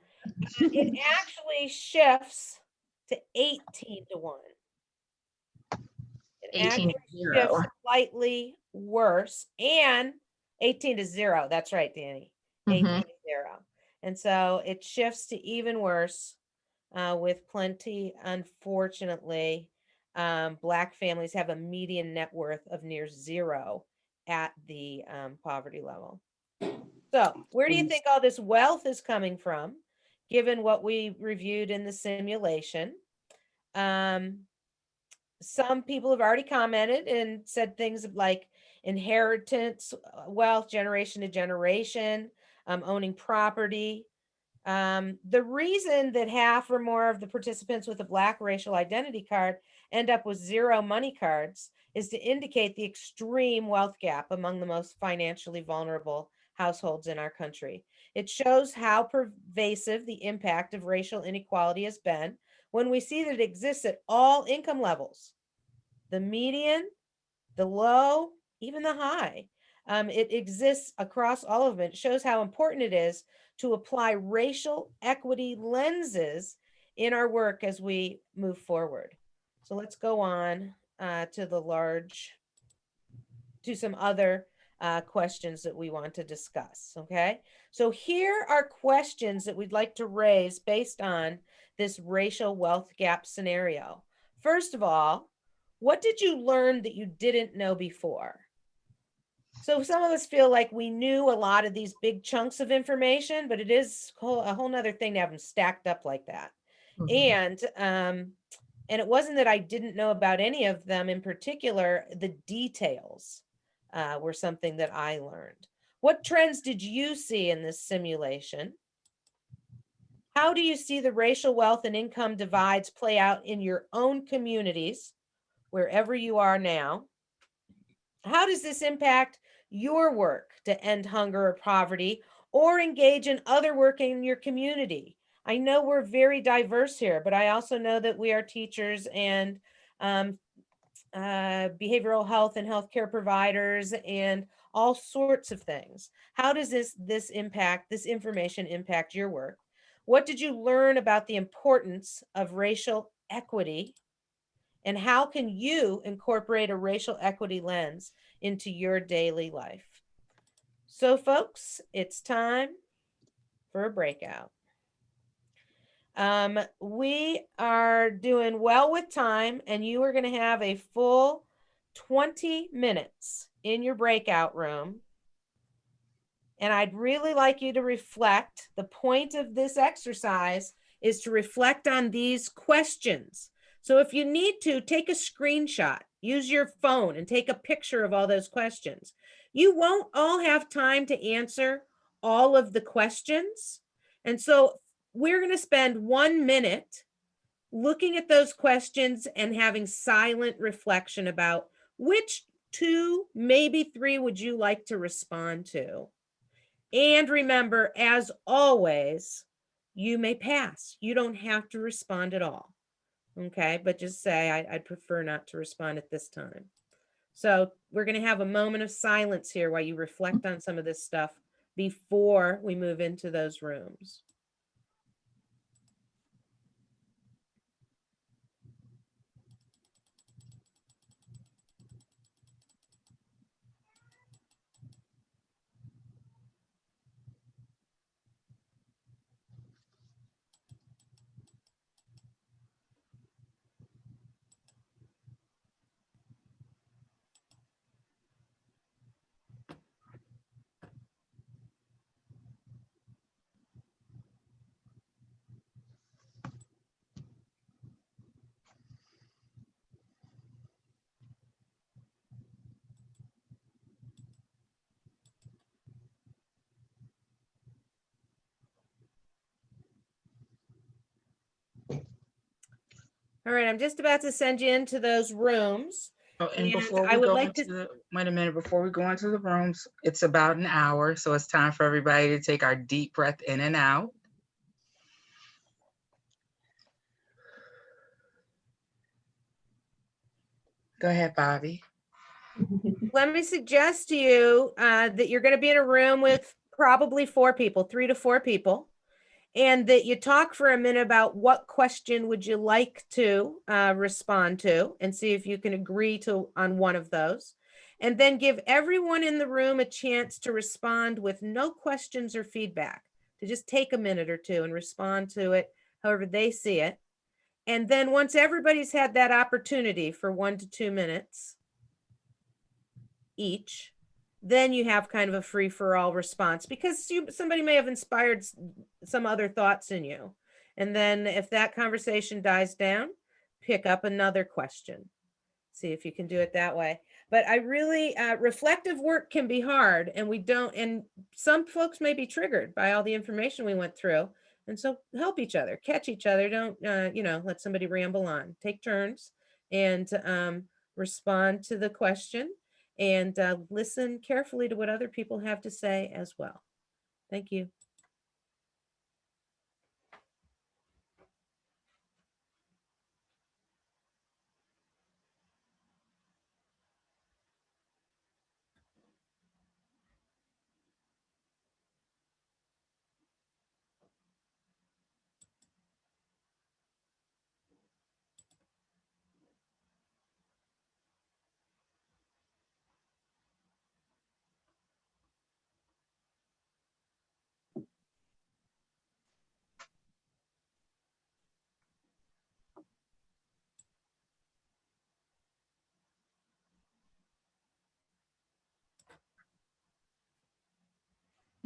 It actually shifts to 18 to 1. It 18 actually to 0. shifts slightly worse, and 18 to 0. That's right, Dani. 18 to 0. And so it shifts to even worse with plenty, unfortunately. Black families have a median net worth of near 0 at the poverty level. So where do you think all this wealth is coming from, given what we reviewed in the simulation? Some people have already commented and said things like inheritance, wealth, generation to generation, owning property. The reason that half or more of the participants with a Black racial identity card end up with 0 money cards is to indicate the extreme wealth gap among the most financially vulnerable households in our country. It shows how pervasive the impact of racial inequality has been when we see that it exists at all income levels, the median, the low, even the high. It exists across all of them. It shows how important it is to apply racial equity lenses in our work as we move forward. So let's go on to some other questions that we want to discuss, okay? So here are questions that we'd like to raise based on this racial wealth gap scenario. First of all, what did you learn that you didn't know before? So some of us feel like we knew a lot of these big chunks of information, but it is a whole nother thing to have them stacked up like that. And it wasn't that I didn't know about any of them in particular. The details were something that I learned. What trends did you see in this simulation? How do you see the racial wealth and income divides play out in your own communities, wherever you are now? How does this impact your work to end hunger or poverty or engage in other work in your community? I know we're very diverse here, but I also know that we are teachers and behavioral health and healthcare providers and all sorts of things. How does this information impact your work? What did you learn about the importance of racial equity? And how can you incorporate a racial equity lens into your daily life? So folks, it's time for a breakout. We are doing well with time, and you are going to have a full 20 minutes in your breakout room. And I'd really like you to reflect. The point of this exercise is to reflect on these questions. So if you need to, take a screenshot, use your phone and take a picture of all those questions. You won't all have time to answer all of the questions. And so we're going to spend 1 minute looking at those questions and having silent reflection about which 2, maybe 3 would you like to respond to. And remember, as always, you may pass. You don't have to respond at all. Okay, but just say, I'd prefer not to respond at this time. So we're going to have a moment of silence here while you reflect on some of this stuff before we move into those rooms. All right, I'm just about to send you into those rooms. Oh, and before I we would go like into wait a minute, before we go into the rooms, it's about an hour. So it's time for everybody to take our deep breath in and out. Go ahead, Bobbi. Let me suggest to you that you're going to be in a room with probably 4 people, 3 to 4 people, and that you talk for a minute about what question would you like to respond to, and see if you can agree on one of those, and then give everyone in the room a chance to respond with no questions or feedback, to just take a minute or two and respond to it however they see it. And then once everybody's had that opportunity for 1 to 2 minutes each, then you have kind of a free for all response, because somebody may have inspired some other thoughts in you. And then if that conversation dies down, pick up another question. See if you can do it that way. But I really, reflective work can be hard, and some folks may be triggered by all the information we went through. And so help each other, catch each other. Don't, let somebody ramble on. Take turns and respond to the question, and listen carefully to what other people have to say as well. Thank you.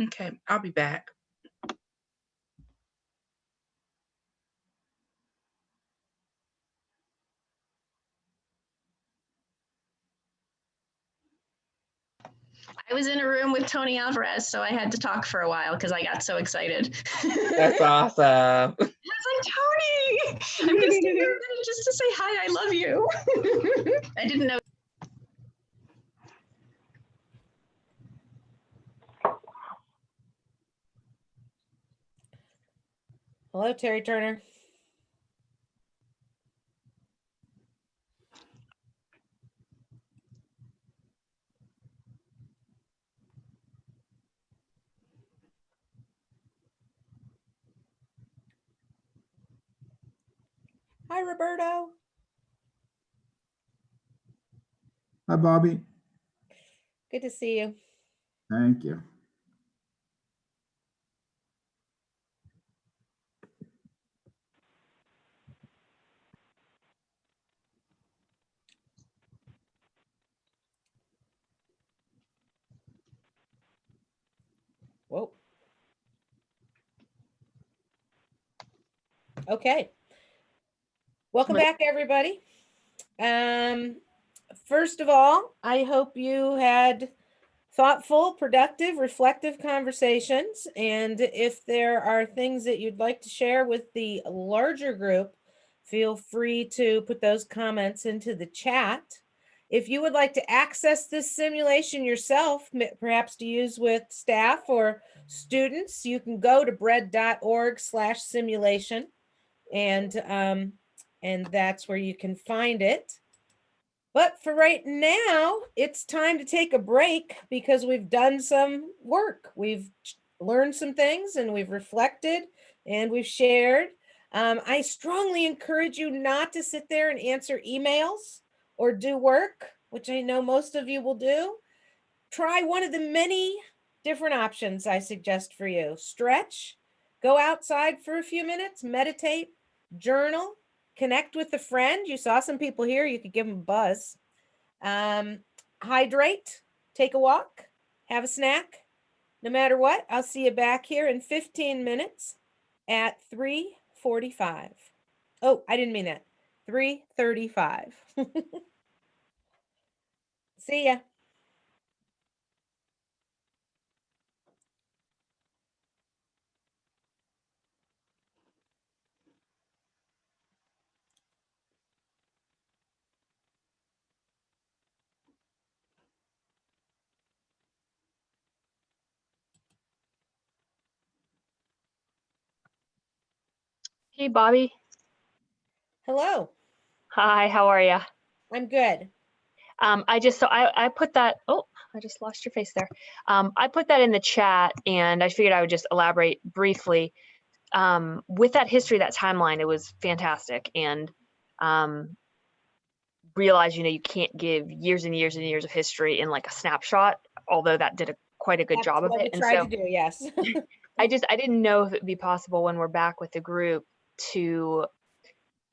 Okay, I'll be back. I was in a room with Tony Alvarez, so I had to talk for a while because I got so excited. That's awesome. I was like, Tony, I'm going to stay here a minute just to say hi, I love you. I didn't know. Hello, Terry Turner. Hi, Roberto. Hi, Bobbi. Good to see you. Thank you. Whoa. Okay. Welcome back, everybody. First of all, I hope you had thoughtful, productive, reflective conversations. And if there are things that you'd like to share with the larger group, feel free to put those comments into the chat. If you would like to access this simulation yourself, perhaps to use with staff or students, you can go to bread.org/simulation, and that's where you can find it. But for right now, it's time to take a break because we've done some work. We've learned some things, and we've reflected, and we've shared. I strongly encourage you not to sit there and answer emails or do work, which I know most of you will do. Try one of the many different options I suggest for you. Stretch, go outside for a few minutes, meditate, journal, connect with a friend. You saw some people here, you could give them a buzz. Hydrate, take a walk, have a snack. No matter what, I'll see you back here in 15 minutes at 3:45. Oh, I didn't mean that. 3:35. See ya. Hey, Bobbi. Hello. Hi, how are you? I'm good. I put that, oh, I just lost your face there. I put that in the chat and I figured I would just elaborate briefly. With that history, that timeline, it was fantastic. And realize, you can't give years and years and years of history in like a snapshot, although that did quite a good That's job of what it. we And tried so to do, yes. I didn't know if it'd be possible when we're back with the group to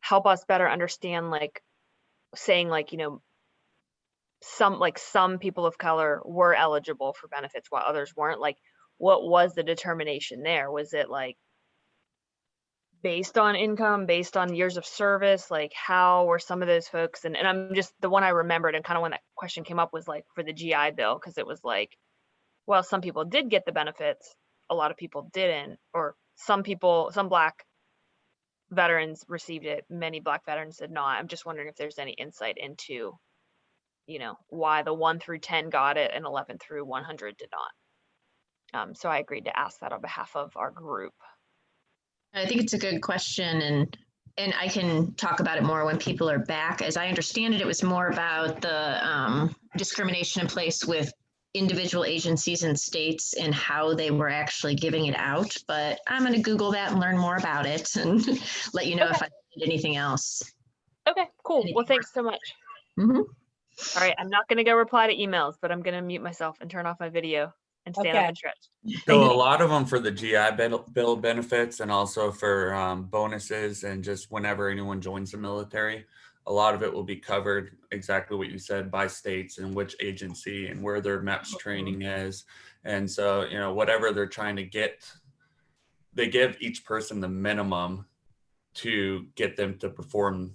help us better understand, like saying like, some people of color were eligible for benefits while others weren't. Like, what was the determination there? Was it like based on income, based on years of service? Like, how were some of those folks? And I'm just, the one I remembered and kind of when that question came up was like for the GI Bill, because it was like, well, some people did get the benefits, a lot of people didn't, or some Black veterans received it, many Black veterans did not. I'm just wondering if there's any insight into, why the 1 through 10 got it and 11 through 100 did not. So I agreed to ask that on behalf of our group. I think it's a good question, and I can talk about it more when people are back. As I understand it, it was more about the discrimination in place with individual agencies and states and how they were actually giving it out. But I'm going to Google that and learn more about it and let you know if I need anything else. Okay, cool. Well, thanks so much. Mm-hmm. All right, I'm not going to go reply to emails, but I'm going to mute myself and turn off my video and stand up and stretch. So a lot of them for the GI Bill benefits and also for bonuses and just whenever anyone joins the military, a lot of it will be covered exactly what you said by states and which agency and where their MEPS training is. And so, whatever they're trying to get, they give each person the minimum to get them to perform,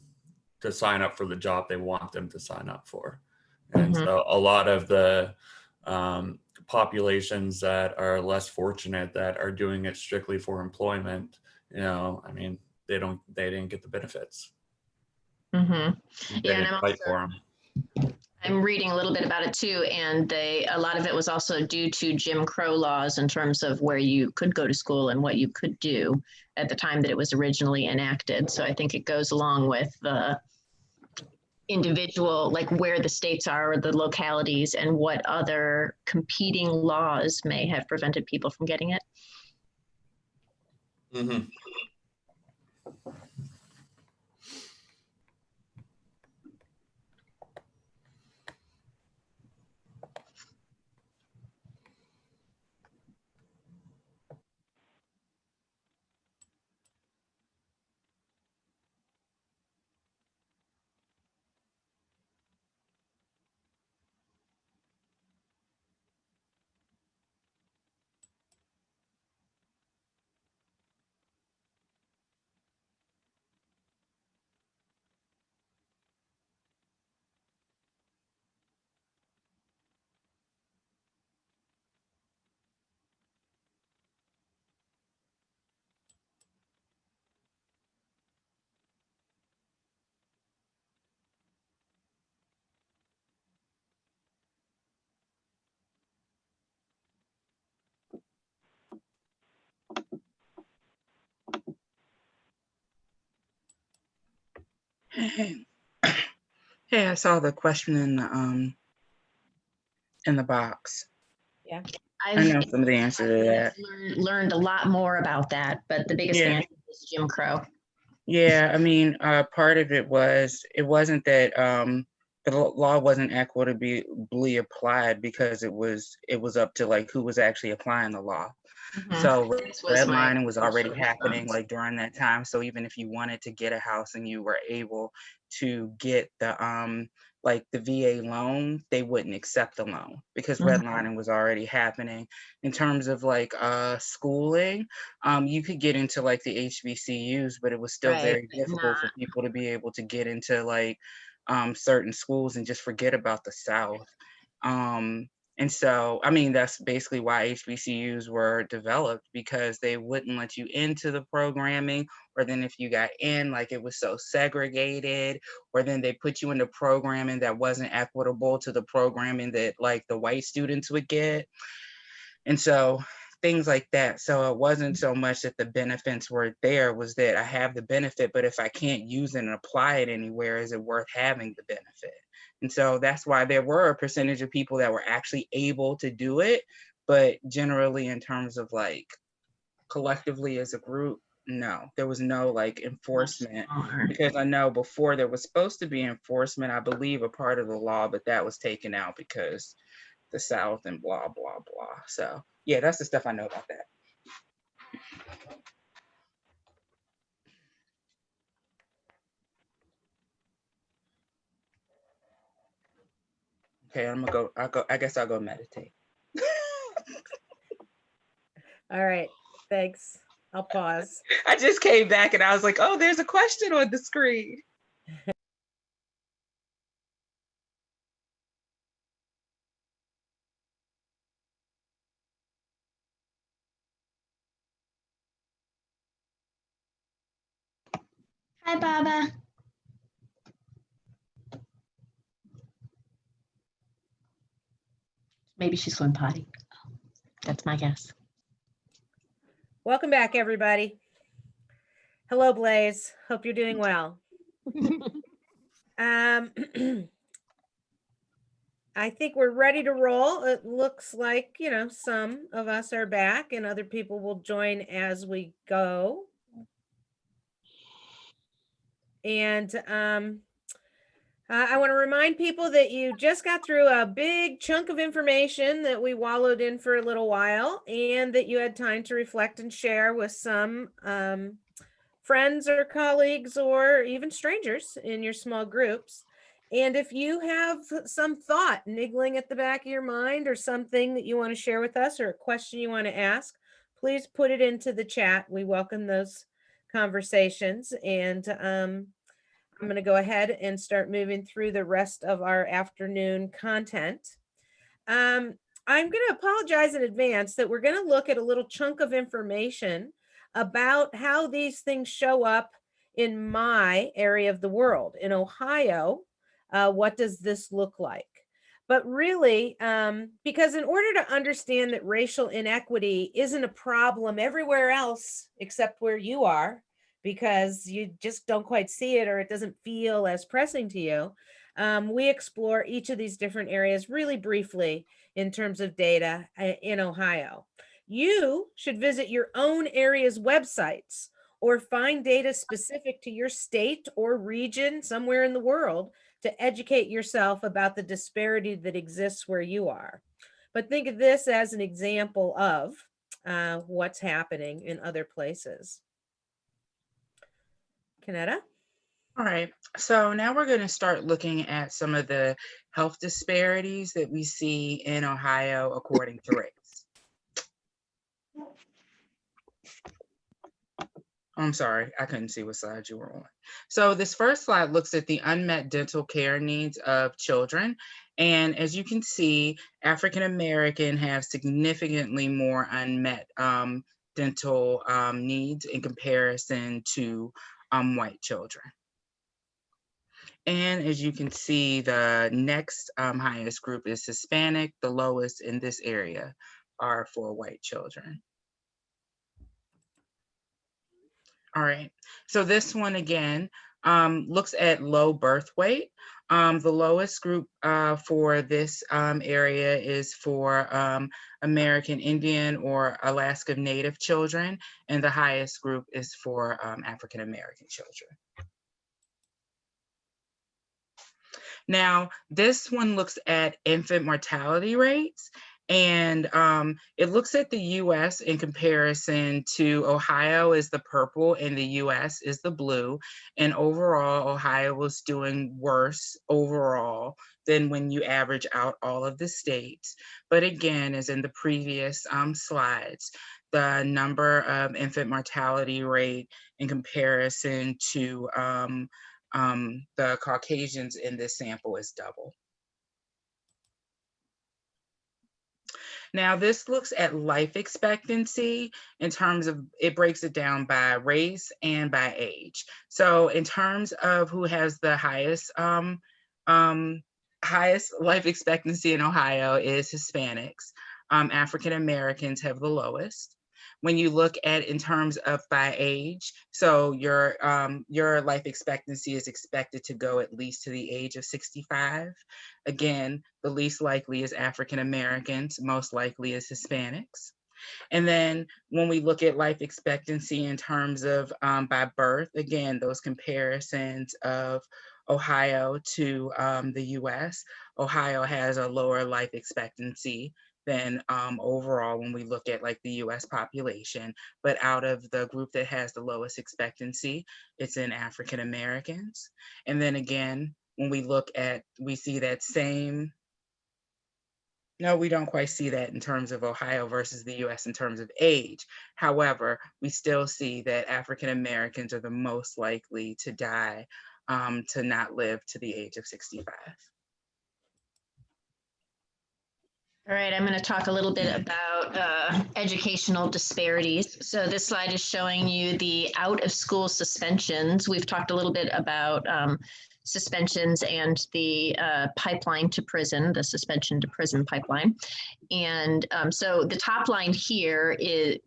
to sign up for the job they want them to sign up for. And so a lot of the populations that are less fortunate that are doing it strictly for employment, they didn't get the benefits. Yeah, and I'm fight for them. I'm reading a little bit about it too, and a lot of it was also due to Jim Crow laws in terms of where you could go to school and what you could do at the time that it was originally enacted. So I think it goes along with the individual, like where the states are, or the localities, and what other competing laws may have prevented people from getting it. Mm-hmm. Hey, I saw the question in the box. Yeah. I know some of the answer to that. Learned a lot more about that, but the biggest answer is Jim Crow. Yeah, part of it wasn't that the law wasn't equitably applied because it was up to like who was actually applying the law. So redlining was already happening like during that time. So even if you wanted to get a house and you were able to get the like the VA loan, they wouldn't accept the loan because redlining was already happening. In terms of like schooling, you could get into like the HBCUs, but it was still very difficult for people to be able to get into like certain schools and just forget about the South. And so, that's basically why HBCUs were developed, because they wouldn't let you into the programming, or then if you got in, like it was so segregated, or then they put you into programming that wasn't equitable to the programming that like the white students would get. And so things like that. So it wasn't so much that the benefits were there, was that I have the benefit, but if I can't use it and apply it anywhere, is it worth having the benefit? And so that's why there were a percentage of people that were actually able to do it. But generally, in terms of like collectively as a group, no, there was no like enforcement, because I know before there was supposed to be enforcement, I believe a part of the law, but that was taken out because the South and blah, blah, blah. So yeah, that's the stuff I know about that. Okay, I guess I'll go meditate. All right, thanks. I'll pause. I just came back and I was like, oh, there's a question on the screen. Hi, Baba. Maybe she's going potty. That's my guess. Welcome back, everybody. Hello, Blaze. Hope you're doing well. I think we're ready to roll. It looks like, you know, some of us are back and other people will join as we go. And I want to remind people that you just got through a big chunk of information that we wallowed in for a little while, and that you had time to reflect and share with some friends or colleagues or even strangers in your small groups. And if you have some thought niggling at the back of your mind or something that you want to share with us or a question you want to ask, please put it into the chat. We welcome those conversations. And I'm going to go ahead and start moving through the rest of our afternoon content. I'm going to apologize in advance that we're going to look at a little chunk of information about how these things show up in my area of the world. In Ohio, what does this look like? But really, because in order to understand that racial inequity isn't a problem everywhere else except where you are, because you just don't quite see it or it doesn't feel as pressing to you, we explore each of these different areas really briefly in terms of data in Ohio. You should visit your own area's websites or find data specific to your state or region somewhere in the world to educate yourself about the disparity that exists where you are. But think of this as an example of what's happening in other places. Kynetta? All right, so now we're going to start looking at some of the health disparities that we see in Ohio according to race. I'm sorry, I couldn't see what slide you were on. So this first slide looks at the unmet dental care needs of children. And as you can see, African American have significantly more unmet dental needs in comparison to white children. And as you can see, the next highest group is Hispanic. The lowest in this area are for white children. All right, so this one again looks at low birth weight. The lowest group for this area is for American Indian or Alaska Native children, and the highest group is for African American children. Now, this one looks at infant mortality rates, and it looks at the US in comparison to Ohio is the purple and the US is the blue. And overall, Ohio was doing worse overall than when you average out all of the states. But again, as in the previous slides, the number of infant mortality rate in comparison to the Caucasians in this sample is double. Now, this looks at life expectancy in terms of, it breaks it down by race and by age. So in terms of who has the highest life expectancy in Ohio is Hispanics. African Americans have the lowest. When you look at in terms of by age, so your life expectancy is expected to go at least to the age of 65. Again, the least likely is African Americans, most likely is Hispanics. And then when we look at life expectancy in terms of by birth, again, those comparisons of Ohio to the US, Ohio has a lower life expectancy than overall when we look at like the US population. But out of the group that has the lowest expectancy, it's in African Americans. And then again, when we look at, we see that same, no, we don't quite see that in terms of Ohio versus the US in terms of age. However, we still see that African Americans are the most likely to die, to not live to the age of 65. All right, I'm going to talk a little bit about educational disparities. So this slide is showing you the out of school suspensions. We've talked a little bit about suspensions and the pipeline to prison, the suspension to prison pipeline. And so the top line here is,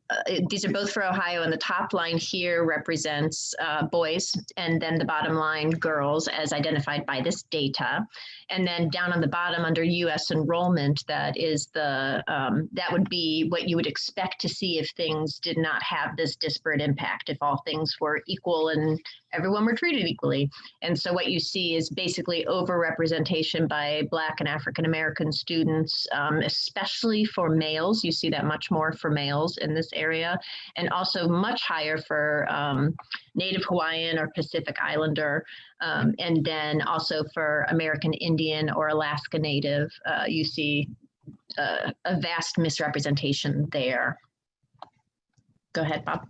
these are both for Ohio, and the top line here represents boys, and then the bottom line girls as identified by this data. And then down on the bottom under US enrollment, that is the, that would be what you would expect to see if things did not have this disparate impact, if all things were equal and everyone were treated equally. And so what you see is basically overrepresentation by Black and African American students, especially for males. You see that much more for males in this area, and also much higher for Native Hawaiian or Pacific Islander, and then also for American Indian or Alaska Native. You see a vast misrepresentation there. Go ahead, Bob.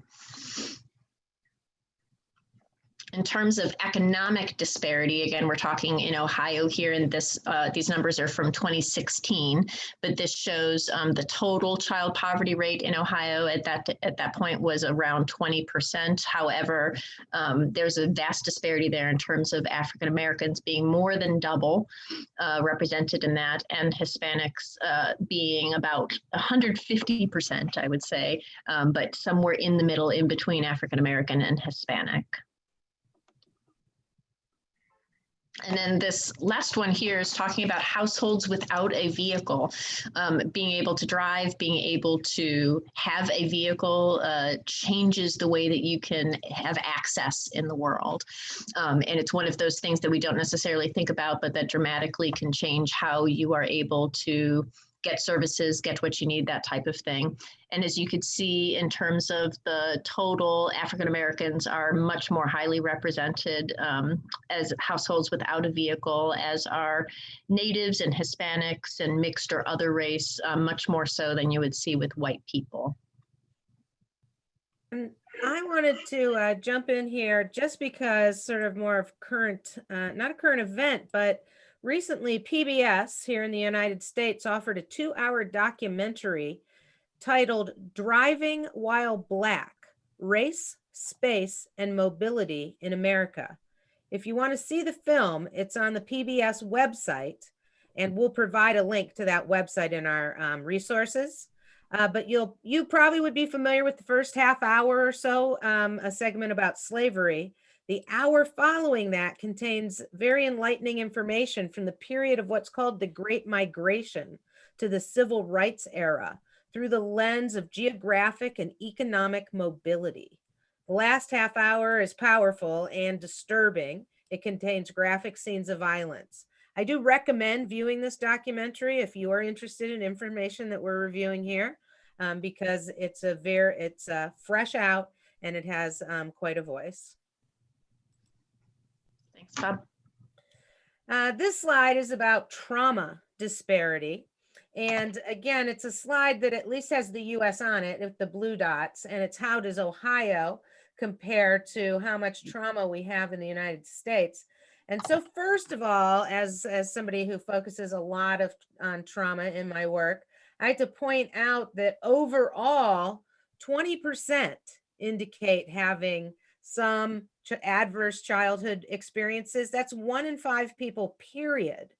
In terms of economic disparity, again, we're talking in Ohio here, and this these numbers are from 2016, but this shows the total child poverty rate in Ohio at that point was around 20%. However, there's a vast disparity there in terms of African Americans being more than double represented in that, and Hispanics being about 150%, I would say, but somewhere in the middle, in between African American and Hispanic. And then this last one here is talking about households without a vehicle. Being able to drive, being able to have a vehicle changes the way that you can have access in the world. And it's one of those things that we don't necessarily think about, but that dramatically can change how you are able to get services, get what you need, that type of thing. And as you could see, in terms of the total, African Americans are much more highly represented as households without a vehicle, as are natives and Hispanics and mixed or other race, much more so than you would see with white people. And I wanted to jump in here just because sort of more of current, not a current event, but recently PBS here in the United States offered a 2-hour documentary titled Driving While Black: Race, Space, and Mobility in America. If you want to see the film, it's on the PBS website, and we'll provide a link to that website in our resources. But you probably would be familiar with the first half hour or so, a segment about slavery. The hour following that contains very enlightening information from the period of what's called the Great Migration to the Civil Rights era through the lens of geographic and economic mobility. The last half hour is powerful and disturbing. It contains graphic scenes of violence. I do recommend viewing this documentary if you are interested in information that we're reviewing here, because it's fresh out and it has quite a voice. Thanks, Bob. This slide is about trauma disparity. And again, it's a slide that at least has the US on it with the blue dots, and it's how does Ohio compare to how much trauma we have in the United States. And so first of all, as somebody who focuses a lot on trauma in my work, I had to point out that overall, 20% indicate having some adverse childhood experiences. That's 1 in 5 people, period.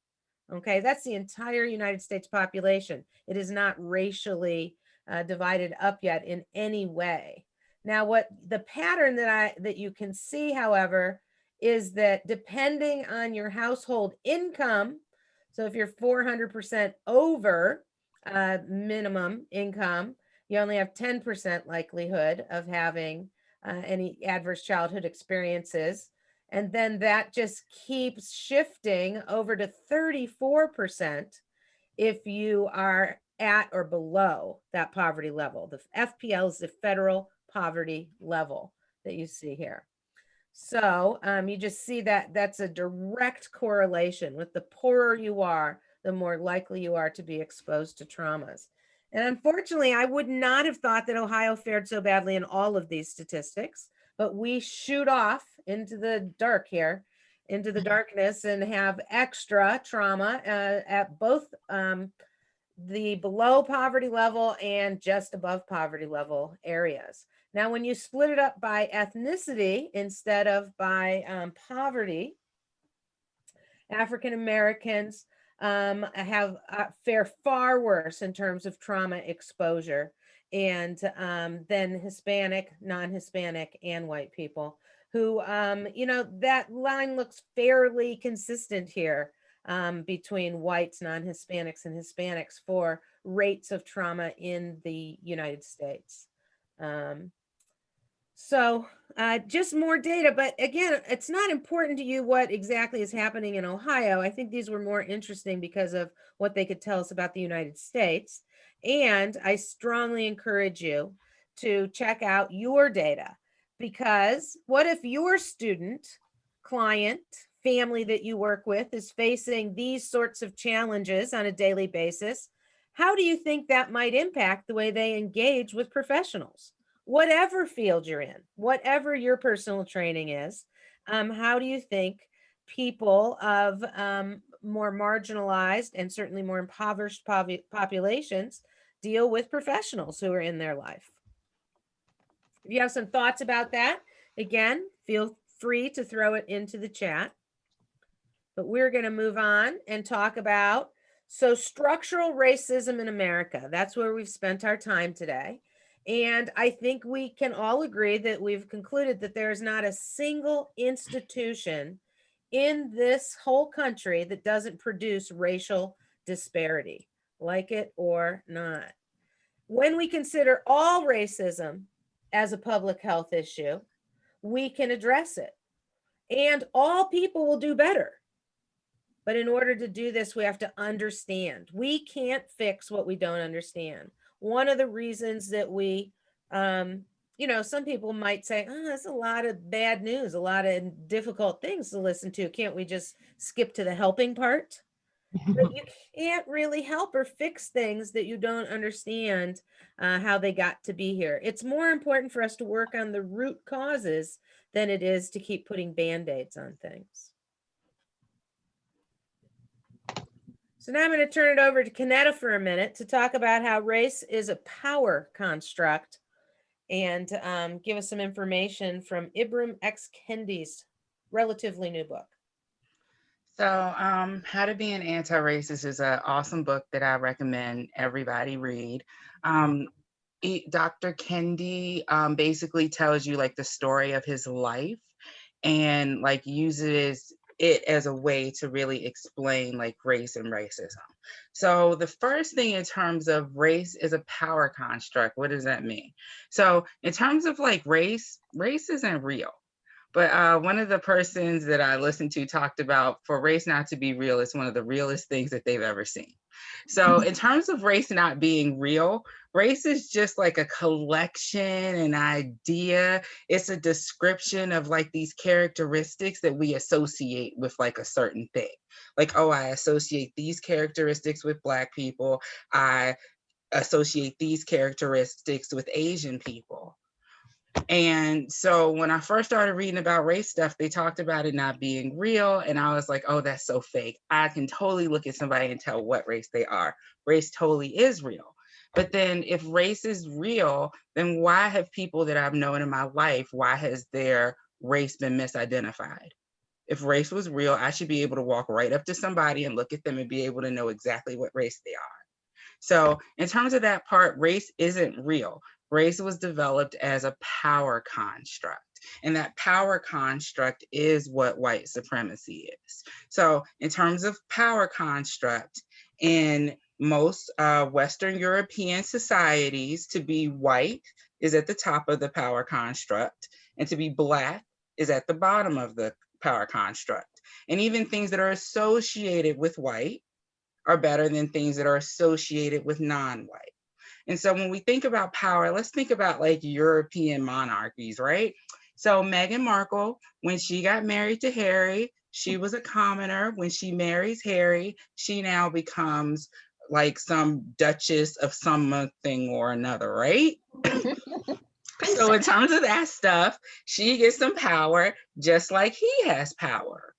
Okay, that's the entire United States population. It is not racially divided up yet in any way. Now, what the pattern that you can see, however, is that depending on your household income, so if you're 400% over minimum income, you only have 10% likelihood of having any adverse childhood experiences. And then that just keeps shifting over to 34% if you are at or below that poverty level. The FPL is the federal poverty level that you see here. So you just see that that's a direct correlation. With the poorer you are, the more likely you are to be exposed to traumas. And unfortunately, I would not have thought that Ohio fared so badly in all of these statistics, but we shoot off into the dark here, into the darkness, and have extra trauma at both the below poverty level and just above poverty level areas. Now, when you split it up by ethnicity instead of by poverty, African Americans fare far worse in terms of trauma exposure and than Hispanic, non-Hispanic, and white people who, that line looks fairly consistent here between whites, non-Hispanics, and Hispanics for rates of trauma in the United States. So just more data, but again, it's not important to you what exactly is happening in Ohio. I think these were more interesting because of what they could tell us about the United States. And I strongly encourage you to check out your data, because what if your student, client, family that you work with is facing these sorts of challenges on a daily basis? How do you think that might impact the way they engage with professionals? Whatever field you're in, whatever your personal training is, how do you think people of more marginalized and certainly more impoverished populations deal with professionals who are in their life? If you have some thoughts about that, again, feel free to throw it into the chat. But we're going to move on and talk about structural racism in America. That's where we've spent our time today. And I think we can all agree that we've concluded that there is not a single institution in this whole country that doesn't produce racial disparity, like it or not. When we consider all racism as a public health issue, we can address it. And all people will do better. But in order to do this, we have to understand. We can't fix what we don't understand. One of the reasons that we, some people might say, oh, that's a lot of bad news, a lot of difficult things to listen to. Can't we just skip to the helping part? But you can't really help or fix things that you don't understand how they got to be here. It's more important for us to work on the root causes than it is to keep putting Band-Aids on things. So now I'm going to turn it over to Kynetta for a minute to talk about how race is a power construct and give us some information from Ibram X. Kendi's relatively new book. So How to Be an Anti-Racist is an awesome book that I recommend everybody read. Dr. Kendi basically tells you like the story of his life and like uses it as a way to really explain like race and racism. So the first thing in terms of race is a power construct. What does that mean? So in terms of like race isn't real. But one of the persons that I listened to talked about for race not to be real, it's one of the realest things that they've ever seen. So in terms of race not being real, race is just like a collection, an idea. It's a description of like these characteristics that we associate with like a certain thing. Like, oh, I associate these characteristics with Black people. I associate these characteristics with Asian people. And so when I first started reading about race stuff, they talked about it not being real. And I was like, oh, that's so fake. I can totally look at somebody and tell what race they are. Race totally is real. But then if race is real, then why have people that I've known in my life, why has their race been misidentified? If race was real, I should be able to walk right up to somebody and look at them and be able to know exactly what race they are. So in terms of that part, race isn't real. Race was developed as a power construct. And that power construct is what white supremacy is. So in terms of power construct, in most Western European societies, to be white is at the top of the power construct, and to be Black is at the bottom of the power construct. And even things that are associated with white are better than things that are associated with non-white. And so when we think about power, let's think about like European monarchies, right? So Meghan Markle, when she got married to Harry, she was a commoner. When she marries Harry, she now becomes like some duchess of something or another, right? So in terms of that stuff, she gets some power just like he has power.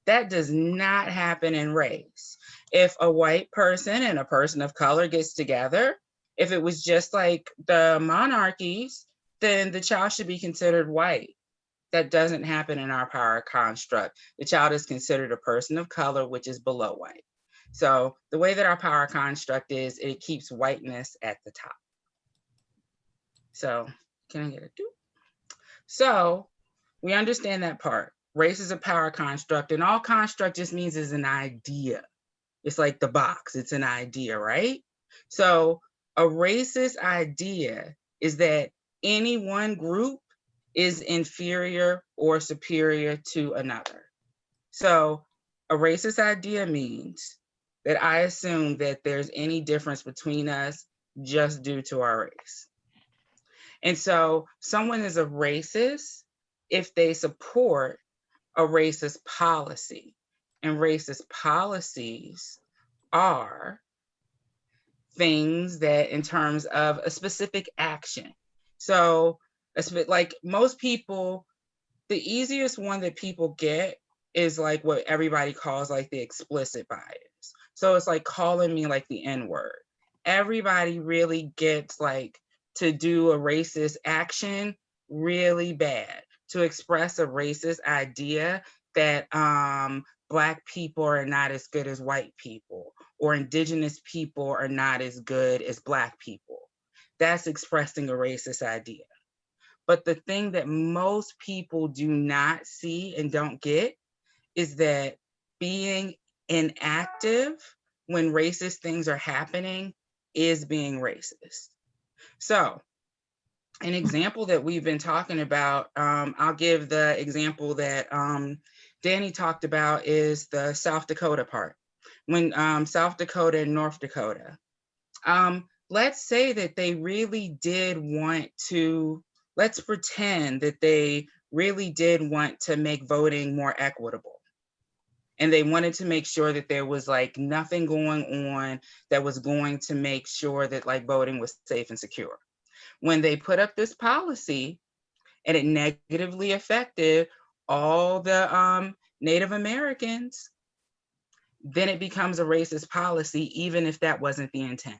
That does not happen in race. If a white person and a person of color gets together, if it was just like the monarchies, then the child should be considered white. That doesn't happen in our power construct. The child is considered a person of color, which is below white. So the way that our power construct is, it keeps whiteness at the top. So can I get a do? So we understand that part. Race is a power construct, and all construct just means is an idea. It's like the box, it's an idea, right? So a racist idea is that any one group is inferior or superior to another. So a racist idea means that I assume that there's any difference between us just due to our race. And so someone is a racist if they support a racist policy. And racist policies are things that in terms of a specific action. So like most people, the easiest one that people get is like what everybody calls like the explicit bias. So it's like calling me like the N-word. Everybody really gets like to do a racist action really bad, to express a racist idea that Black people are not as good as white people, or Indigenous people are not as good as Black people. That's expressing a racist idea. But the thing that most people do not see and don't get is that being inactive when racist things are happening is being racist. So an example that we've been talking about, I'll give the example that Dani talked about, is the South Dakota part. When South Dakota and North Dakota, let's say that they really did want to, let's pretend that they really did want to make voting more equitable. And they wanted to make sure that there was like nothing going on that was going to make sure that like voting was safe and secure. When they put up this policy and it negatively affected all the Native Americans, then it becomes a racist policy, even if that wasn't the intent.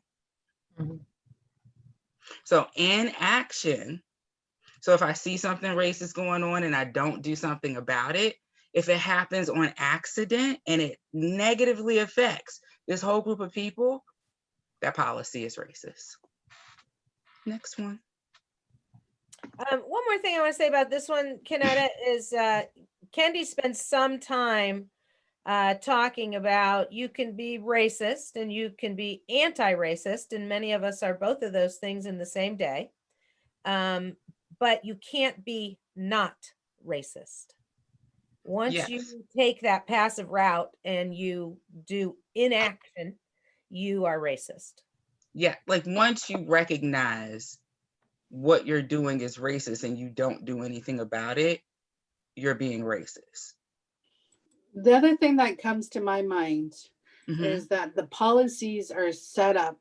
Mm-hmm. So in action, so if I see something racist going on and I don't do something about it, if it happens on accident and it negatively affects this whole group of people, that policy is racist. Next one. One more thing I want to say about this one, Kynetta, is Kendi spends some time talking about you can be racist and you can be anti-racist, and many of us are both of those things in the same day. But you can't be not racist. Once you take that passive route and you do inaction, you are racist. Yeah, like once you recognize what you're doing is racist and you don't do anything about it, you're being racist. The other thing that comes to my mind is that the policies are set up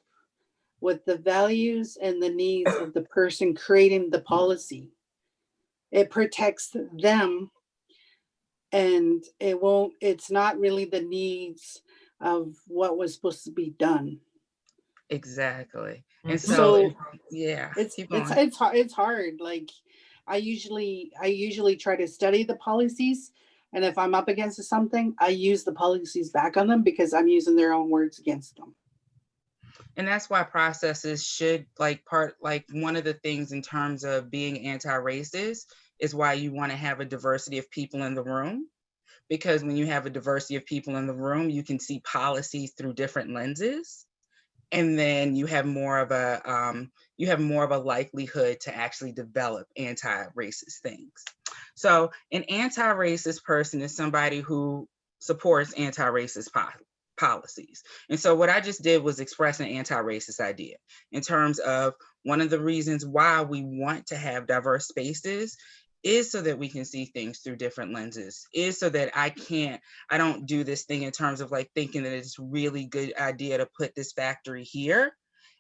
with the values and the needs of the person creating the policy. It protects them, and it's not really the needs of what was supposed to be done. Exactly. And so yeah, it's hard. Like I usually try to study the policies, and if I'm up against something, I use the policies back on them because I'm using their own words against them. And that's why processes should like one of the things in terms of being anti-racist is why you want to have a diversity of people in the room. Because when you have a diversity of people in the room, you can see policies through different lenses. And then you have more of a likelihood to actually develop anti-racist things. So an anti-racist person is somebody who supports anti-racist policies. And so what I just did was express an anti-racist idea in terms of one of the reasons why we want to have diverse spaces is so that we can see things through different lenses, is so that I don't do this thing in terms of like thinking that it's really good idea to put this factory here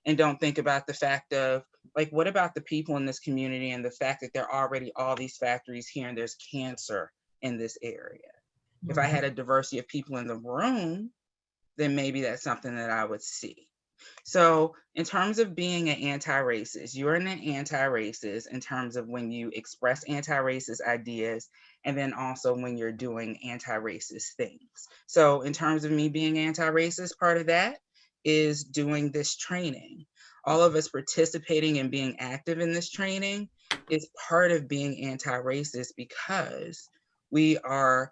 and don't think about the fact of like, what about the people in this community and the fact that there are already all these factories here and there's cancer in this area. If I had a diversity of people in the room, then maybe that's something that I would see. So in terms of being an anti-racist, you're an anti-racist in terms of when you express anti-racist ideas, and then also when you're doing anti-racist things. So in terms of me being anti-racist, part of that is doing this training. All of us participating and being active in this training is part of being anti-racist because we are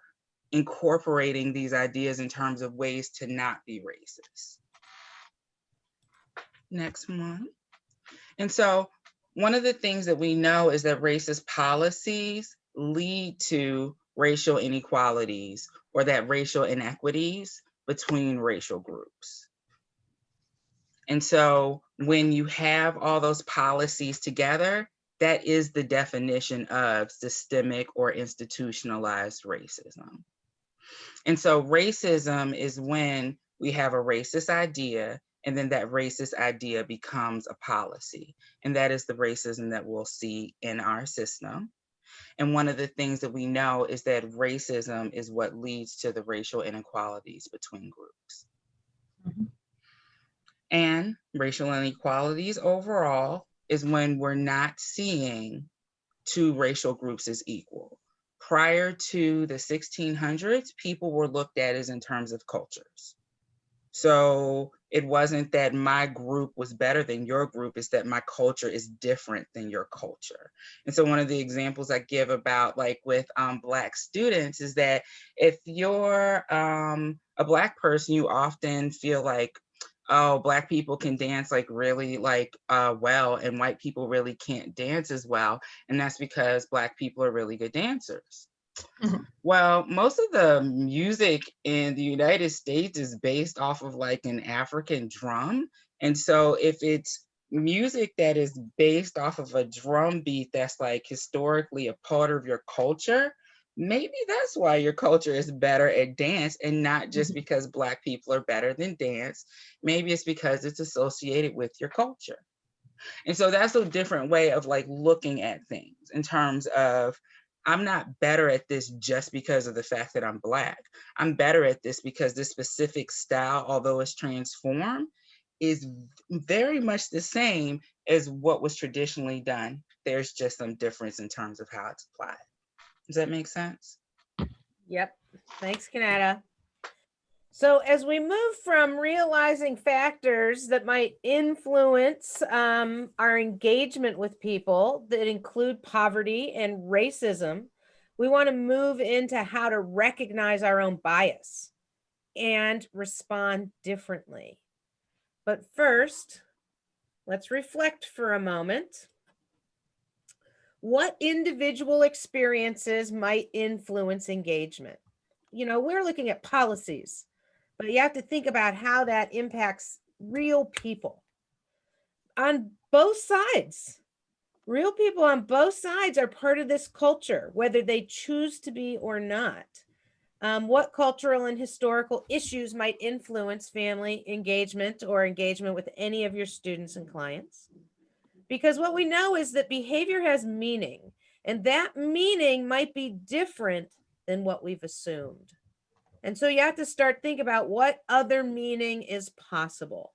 incorporating these ideas in terms of ways to not be racist. Next one. And so one of the things that we know is that racist policies lead to racial inequalities or that racial inequities between racial groups. And so when you have all those policies together, that is the definition of systemic or institutionalized racism. And so racism is when we have a racist idea and then that racist idea becomes a policy. And that is the racism that we'll see in our system. And one of the things that we know is that racism is what leads to the racial inequalities between groups. Mm-hmm. And racial inequalities overall is when we're not seeing two racial groups as equal. Prior to the 1600s, people were looked at as in terms of cultures. So it wasn't that my group was better than your group, it's that my culture is different than your culture. And so one of the examples I give about like with Black students is that if you're a Black person, you often feel like, oh, Black people can dance like really like well, and white people really can't dance as well. And that's because Black people are really good dancers. Mm-hmm. Well, most of the music in the United States is based off of like an African drum. And so if it's music that is based off of a drum beat that's like historically a part of your culture, maybe that's why your culture is better at dance and not just because Black people are better than dance. Maybe it's because it's associated with your culture. And so that's a different way of like looking at things in terms of, I'm not better at this just because of the fact that I'm Black. I'm better at this because this specific style, although it's transformed, is very much the same as what was traditionally done. There's just some difference in terms of how it's applied. Does that make sense? Yep. Thanks, Kynetta. So as we move from realizing factors that might influence our engagement with people that include poverty and racism, we want to move into how to recognize our own bias and respond differently. But first, let's reflect for a moment. What individual experiences might influence engagement? You know, we're looking at policies, but you have to think about how that impacts real people on both sides. Real people on both sides are part of this culture, whether they choose to be or not. What cultural and historical issues might influence family engagement or engagement with any of your students and clients? Because what we know is that behavior has meaning, and that meaning might be different than what we've assumed. And so you have to start thinking about what other meaning is possible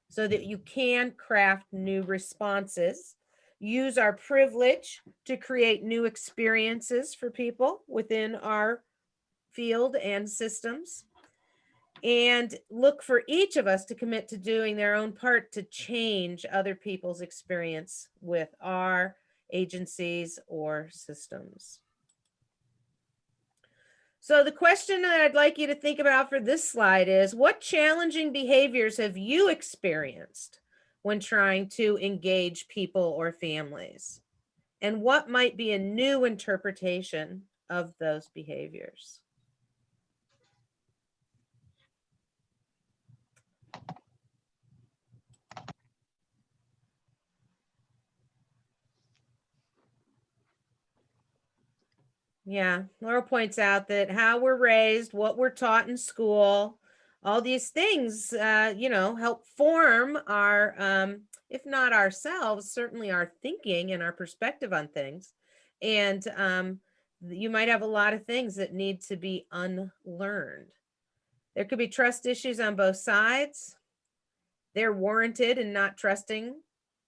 so that you can craft new responses, use our privilege to create new experiences for people within our field and systems. and look for each of us to commit to doing their own part to change other people's experience with our agencies or systems. So the question that I'd like you to think about for this slide is, what challenging behaviors have you experienced when trying to engage people or families? And what might be a new interpretation of those behaviors? Yeah, Laura points out that how we're raised, what we're taught in school, all these things, you know, help form our, if not ourselves, certainly our thinking and our perspective on things. And you might have a lot of things that need to be unlearned. There could be trust issues on both sides. They're warranted in not trusting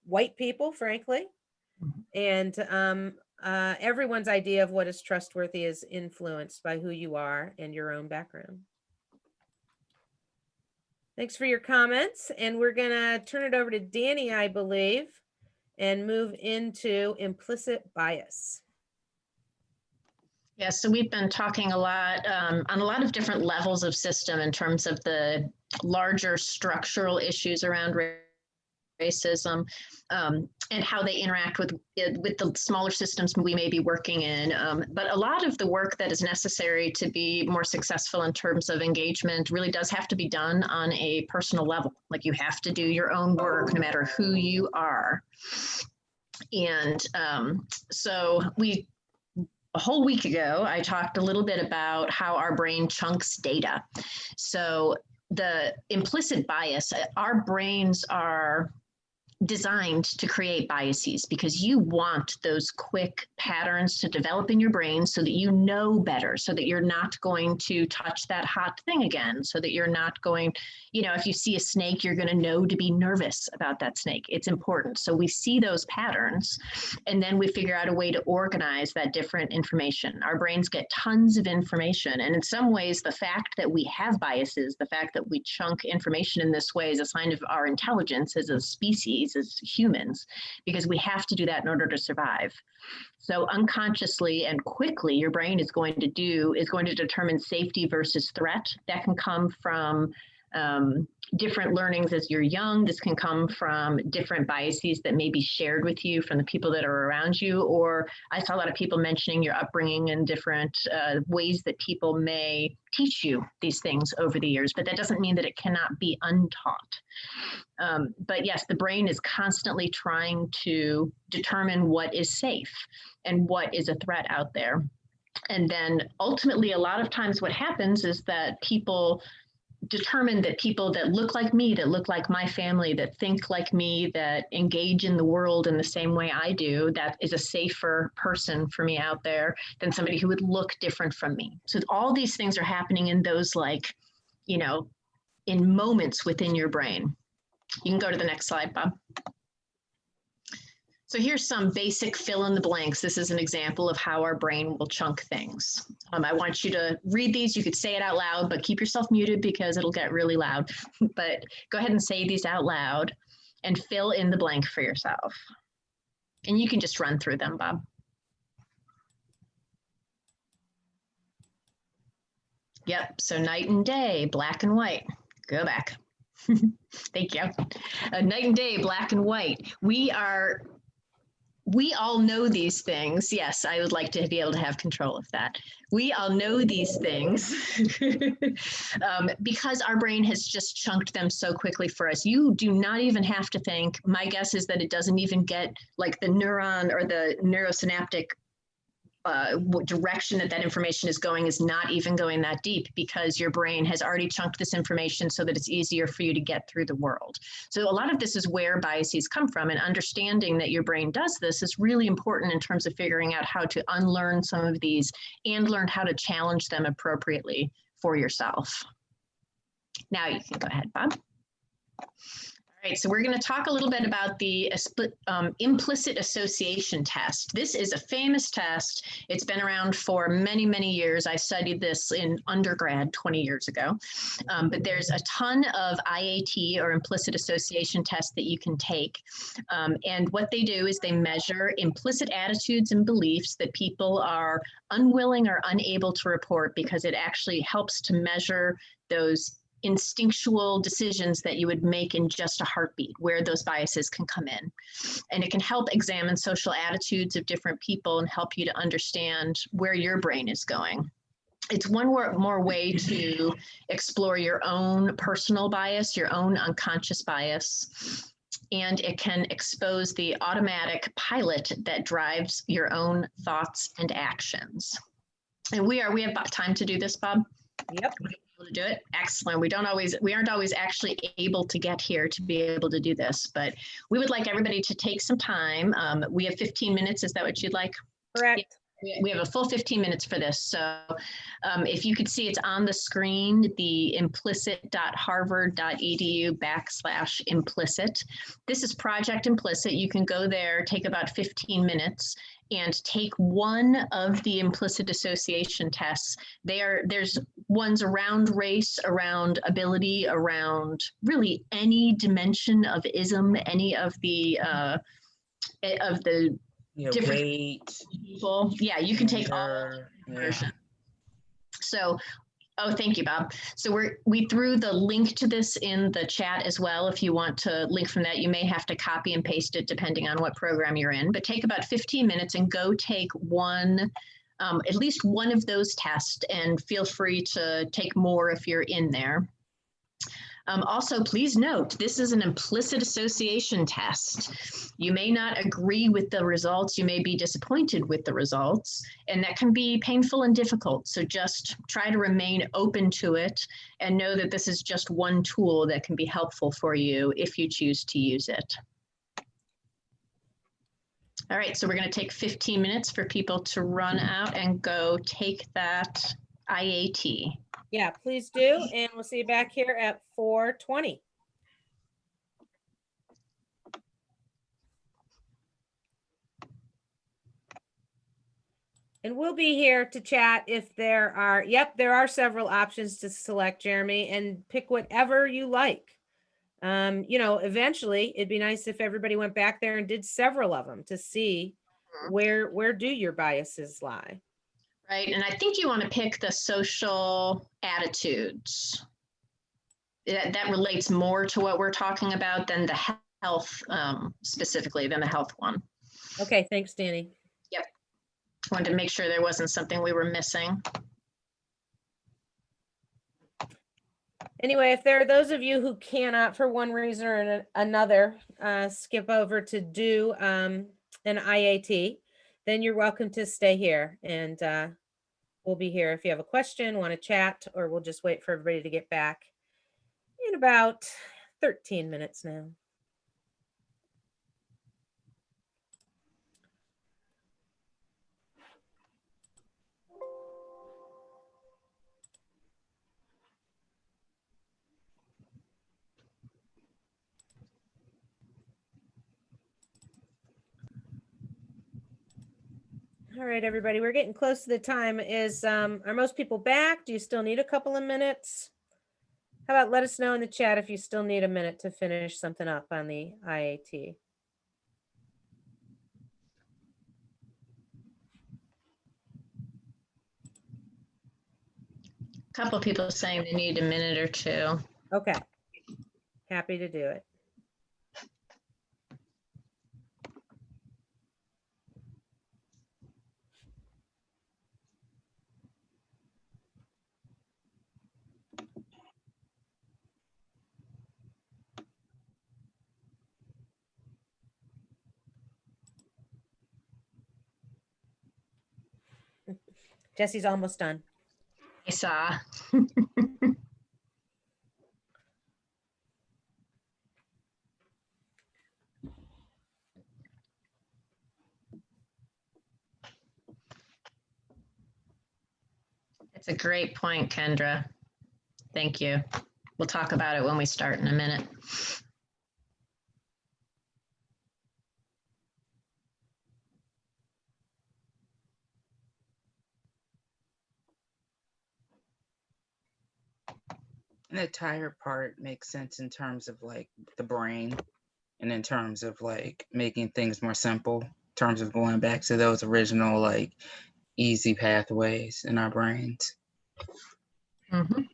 white people, frankly. And everyone's idea of what is trustworthy is influenced by who you are and your own background. Thanks for your comments. And we're going to turn it over to Dani, I believe, and move into implicit bias. Yeah, so we've been talking a lot on a lot of different levels of system in terms of the larger structural issues around racism and how they interact with the smaller systems we may be working in. But a lot of the work that is necessary to be more successful in terms of engagement really does have to be done on a personal level. Like, you have to do your own work no matter who you are. And so a whole week ago, I talked a little bit about how our brain chunks data. So the implicit bias, our brains are designed to create biases because you want those quick patterns to develop in your brain so that you know better, so that you're not going to touch that hot thing again, so that you're not going, you know, if you see a snake, you're going to know to be nervous about that snake. It's important. So we see those patterns, and then we figure out a way to organize that different information. Our brains get tons of information, and in some ways, the fact that we have biases, the fact that we chunk information in this way is a sign of our intelligence as a species, as humans, because we have to do that in order to survive. So unconsciously and quickly, your brain is going to determine safety versus threat. That can come from different learnings as you're young. This can come from different biases that may be shared with you from the people that are around you. Or I saw a lot of people mentioning your upbringing and different ways that people may teach you these things over the years, but that doesn't mean that it cannot be untaught. But yes, the brain is constantly trying to determine what is safe and what is a threat out there. And then ultimately, a lot of times what happens is that people determine that people that look like me, that look like my family, that think like me, that engage in the world in the same way I do, that is a safer person for me out there than somebody who would look different from me. So all these things are happening in those, like, you know, in moments within your brain. You can go to the next slide, Bob. So here's some basic fill in the blanks. This is an example of how our brain will chunk things. I want you to read these. You could say it out loud, but keep yourself muted because it'll get really loud. But go ahead and say these out loud and fill in the blank for yourself. And you can just run through them, Bob. Yep, so night and day, black and white. Go back. Thank you. Night and day, black and white. We all know these things. Yes, I would like to be able to have control of that. We all know these things because our brain has just chunked them so quickly for us. You do not even have to think. My guess is that it doesn't even get, like, the neuron or the neurosynaptic direction that information is going is not even going that deep, because your brain has already chunked this information so that it's easier for you to get through the world. So a lot of this is where biases come from, and understanding that your brain does this is really important in terms of figuring out how to unlearn some of these and learn how to challenge them appropriately for yourself. Now you can go ahead, Bob. All Right, so we're going to talk a little bit about the implicit association test. This is a famous test. It's been around for many, many years. I studied this in undergrad 20 years ago. But there's a ton of IAT or implicit association tests that you can take. And what they do is they measure implicit attitudes and beliefs that people are unwilling or unable to report, because it actually helps to measure those instinctual decisions that you would make in just a heartbeat, where those biases can come in. And it can help examine social attitudes of different people and help you to understand where your brain is going. It's one more way to explore your own personal bias, your own unconscious bias. And it can expose the automatic pilot that drives your own thoughts and actions. And we have time to do this, Bob? Yep. To do it. Excellent. We aren't always actually able to get here to be able to do this, but we would like everybody to take some time. We have 15 minutes. Is that what you'd like? Correct. We have a full 15 minutes for this. So if you could see, it's on the screen, the implicit.harvard.edu/implicit. This is Project Implicit. You can go there, take about 15 minutes and take one of the implicit association tests. There's ones around race, around ability, around really any dimension of ism, any of the different weight, people. Yeah, you can take all versions. So, oh, thank you, Bob. So we threw the link to this in the chat as well. If you want to link from that, you may have to copy and paste it depending on what program you're in, but take about 15 minutes and go take one, at least one of those tests, and feel free to take more if you're in there. Also, please note, this is an implicit association test. You may not agree with the results. You may be disappointed with the results, and that can be painful and difficult. So just try to remain open to it and know that this is just one tool that can be helpful for you if you choose to use it. All right, so we're going to take 15 minutes for people to run out and go take that IAT. Yeah, please do. And we'll see you back here at 4:20. And we'll be here to chat if there are, there are several options to select, Jeremy, and pick whatever you like. Eventually it'd be nice if everybody went back there and did several of them to see where do your biases lie. Right, and I think you want to pick the social attitudes. That relates more to what we're talking about than the health, specifically than the health one. Okay, thanks, Dani. Yep, wanted to make sure there wasn't something we were missing. Anyway, if there are those of you who cannot, for one reason or another, skip over to do an IAT, then you're welcome to stay here, and we'll be here if you have a question, want to chat, or we'll just wait for everybody to get back in about 13 minutes now. All right, everybody, we're getting close to the time. Are most people back? Do you still need a couple of minutes? How about let us know in the chat if you still need a minute to finish something up on the IAT. A couple of people saying they need a minute or two. Okay, happy to do it. Jesse's almost done. I saw. It's a great point, Kendra. Thank you. We'll talk about it when we start in a minute. The tired part makes sense in terms of like the brain and in terms of like making things more simple, in terms of going back to those original like easy pathways in our brains. Mhm.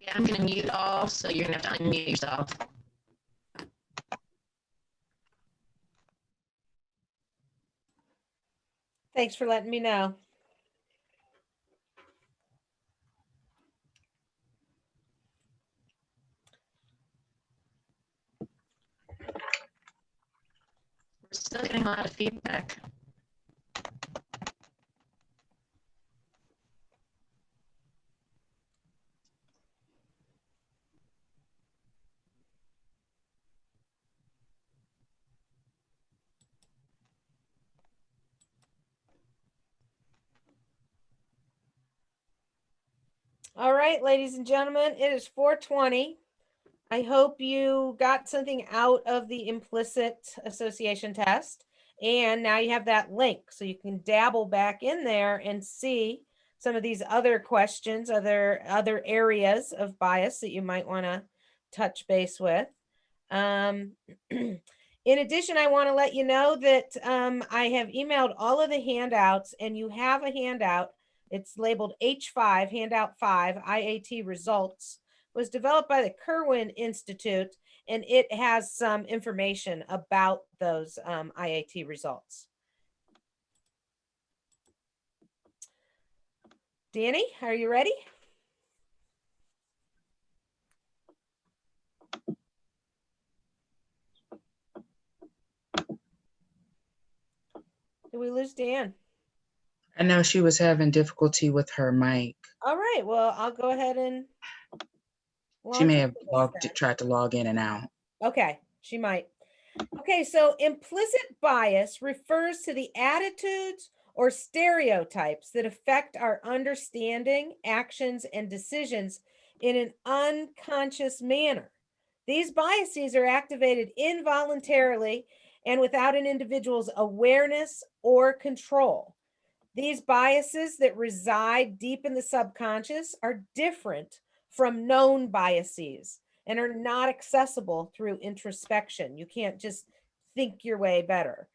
Yeah, I'm going to mute all, so you're going to have to unmute yourself. Thanks for letting me know. We're still getting a lot of feedback. All right, ladies and gentlemen, it is 4:20. I hope you got something out of the implicit association test. And now you have that link so you can dabble back in there and see some of these other questions, other areas of bias that you might want to touch base with. In addition, I want to let you know that I have emailed all of the handouts, and you have a handout. It's labeled H5, handout 5, IAT results. Was developed by the Kirwan Institute, and it has some information about those IAT results. Dani, are you ready? Did we lose Dan? I know she was having difficulty with her mic. All right, well, I'll go ahead and She may have tried to log in and out. Okay, she might. Okay, so implicit bias refers to the attitudes or stereotypes that affect our understanding, actions, and decisions in an unconscious manner. These biases are activated involuntarily and without an individual's awareness or control. These biases that reside deep in the subconscious are different from known biases and are not accessible through introspection. You can't just think your way better.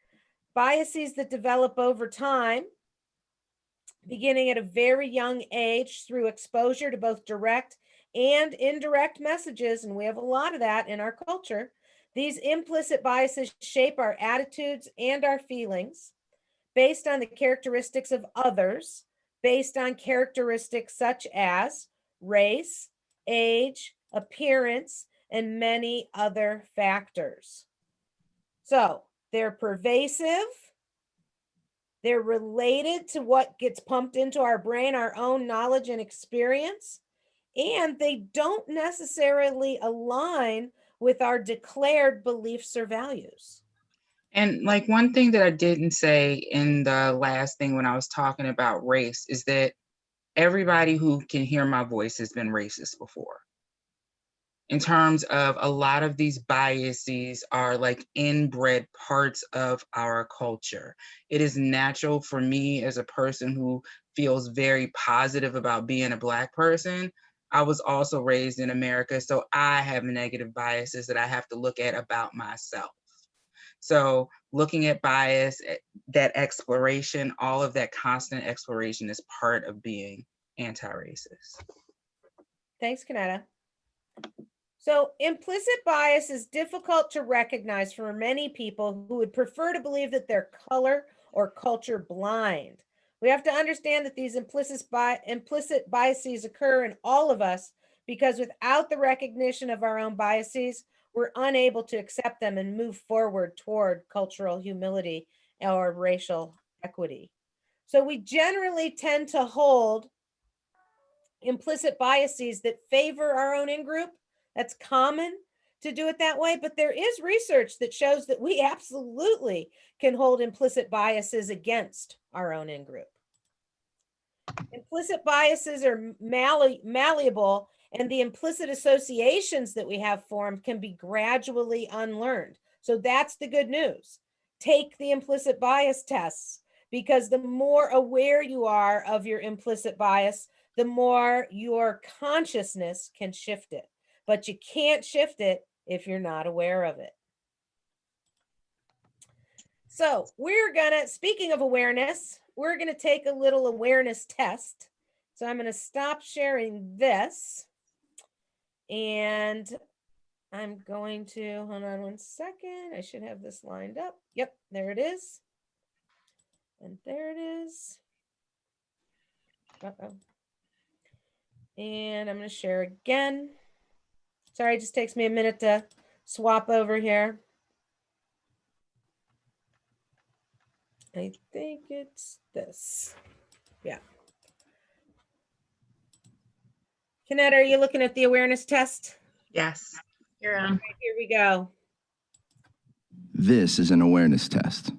Biases that develop over time, beginning at a very young age through exposure to both direct and indirect messages, and we have a lot of that in our culture. These implicit biases shape our attitudes and our feelings based on the characteristics of others, based on characteristics such as race, age, appearance, and many other factors. So they're pervasive. They're related to what gets pumped into our brain, our own knowledge and experience, and they don't necessarily align with our declared beliefs or values. And like one thing that I didn't say in the last thing when I was talking about race is that everybody who can hear my voice has been racist before. In terms of a lot of these biases are like inbred parts of our culture. It is natural for me as a person who feels very positive about being a Black person. I was also raised in America, so I have negative biases that I have to look at about myself. So looking at bias, that exploration, all of that constant exploration is part of being anti-racist. Thanks, Kynetta. So implicit bias is difficult to recognize for many people who would prefer to believe that they're color or culture blind. We have to understand that these implicit biases occur in all of us because without the recognition of our own biases, we're unable to accept them and move forward toward cultural humility or racial equity. So we generally tend to hold implicit biases that favor our own in-group. That's common to do it that way, but there is research that shows that we absolutely can hold implicit biases against our own in-group. Implicit biases are malleable, and the implicit associations that we have formed can be gradually unlearned. So that's the good news. Take the implicit bias tests, because the more aware you are of your implicit bias, the more your consciousness can shift it. But you can't shift it if you're not aware of it. So we're gonna, speaking of awareness, we're gonna take a little awareness test. So I'm gonna stop sharing this, and I'm going to, hold on one second. I should have this lined up. Yep, there it is. And there it is. Uh-oh. And I'm gonna share again. Sorry, it just takes me a minute to swap over here. I think it's this. Yeah. Kynetta, are you looking at the awareness test? Yes. You're on. Okay, here we go. This is an awareness test.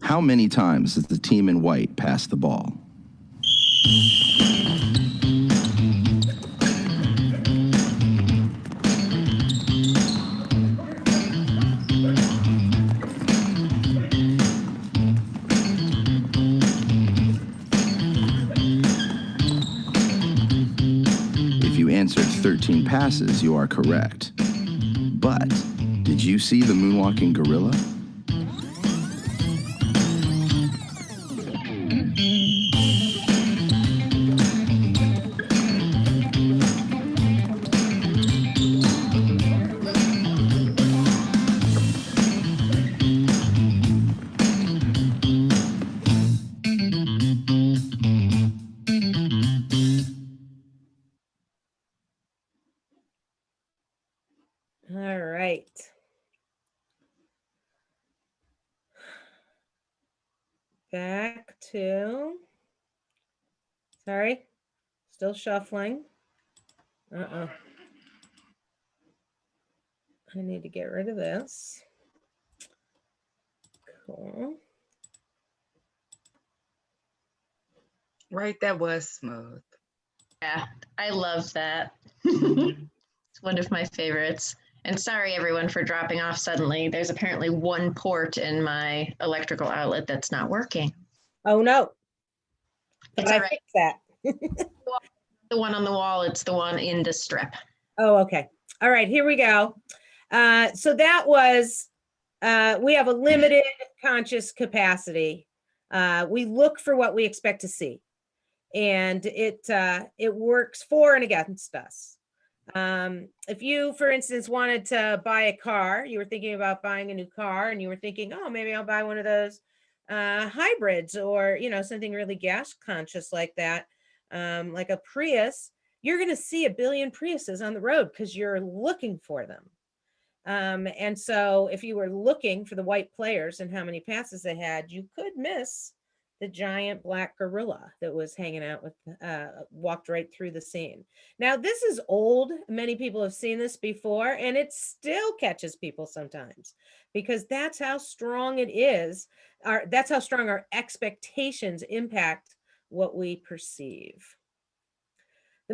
How many times does the team in white pass the ball? If you answered 13 passes, you are correct. But did you see the moonwalking gorilla? All right. Back to, sorry, still shuffling. I need to get rid of this. Cool. Right, that was smooth. Yeah, I love that. It's one of my favorites. And sorry, everyone, for dropping off suddenly. There's apparently one port in my electrical outlet that's not working. Oh, no. It's But all I right. fixed that. The one on the wall, it's the one in the strip. Oh, okay. All right, here we go. So that was, we have a limited conscious capacity. We look for what we expect to see, and it works for and against us. If you, for instance, wanted to buy a car, you were thinking about buying a new car, and you were thinking, oh, maybe I'll buy one of those hybrids, or, you know, something really gas conscious like that, like a Prius. You're going to see a billion Priuses on the road because you're looking for them. And so if you were looking for the white players and how many passes they had, you could miss the giant black gorilla that was hanging out with, walked right through the scene. Now, this is old. Many people have seen this before, and it still catches people sometimes, because that's how strong it is. That's how strong our expectations impact what we perceive. The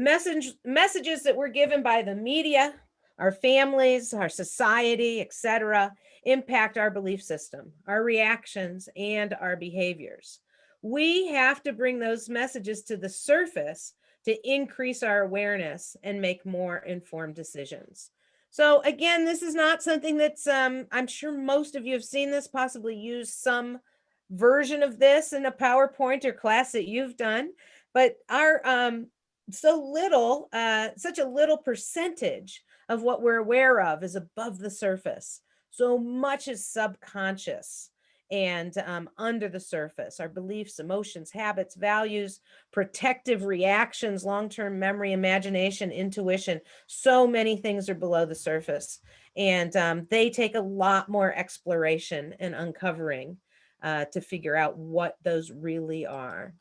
messages that we're given by the media, our families, our society, etc., impact our belief system, our reactions, and our behaviors. We have to bring those messages to the surface to increase our awareness and make more informed decisions. So again, this is not something that's, I'm sure most of you have seen this, possibly used some version of this in a PowerPoint or class that you've done, but our, such a little percentage of what we're aware of is above the surface. So much is subconscious. and under the surface, our beliefs, emotions, habits, values, protective reactions, long-term memory, imagination, intuition. So many things are below the surface, and they take a lot more exploration and uncovering to figure out what those really are.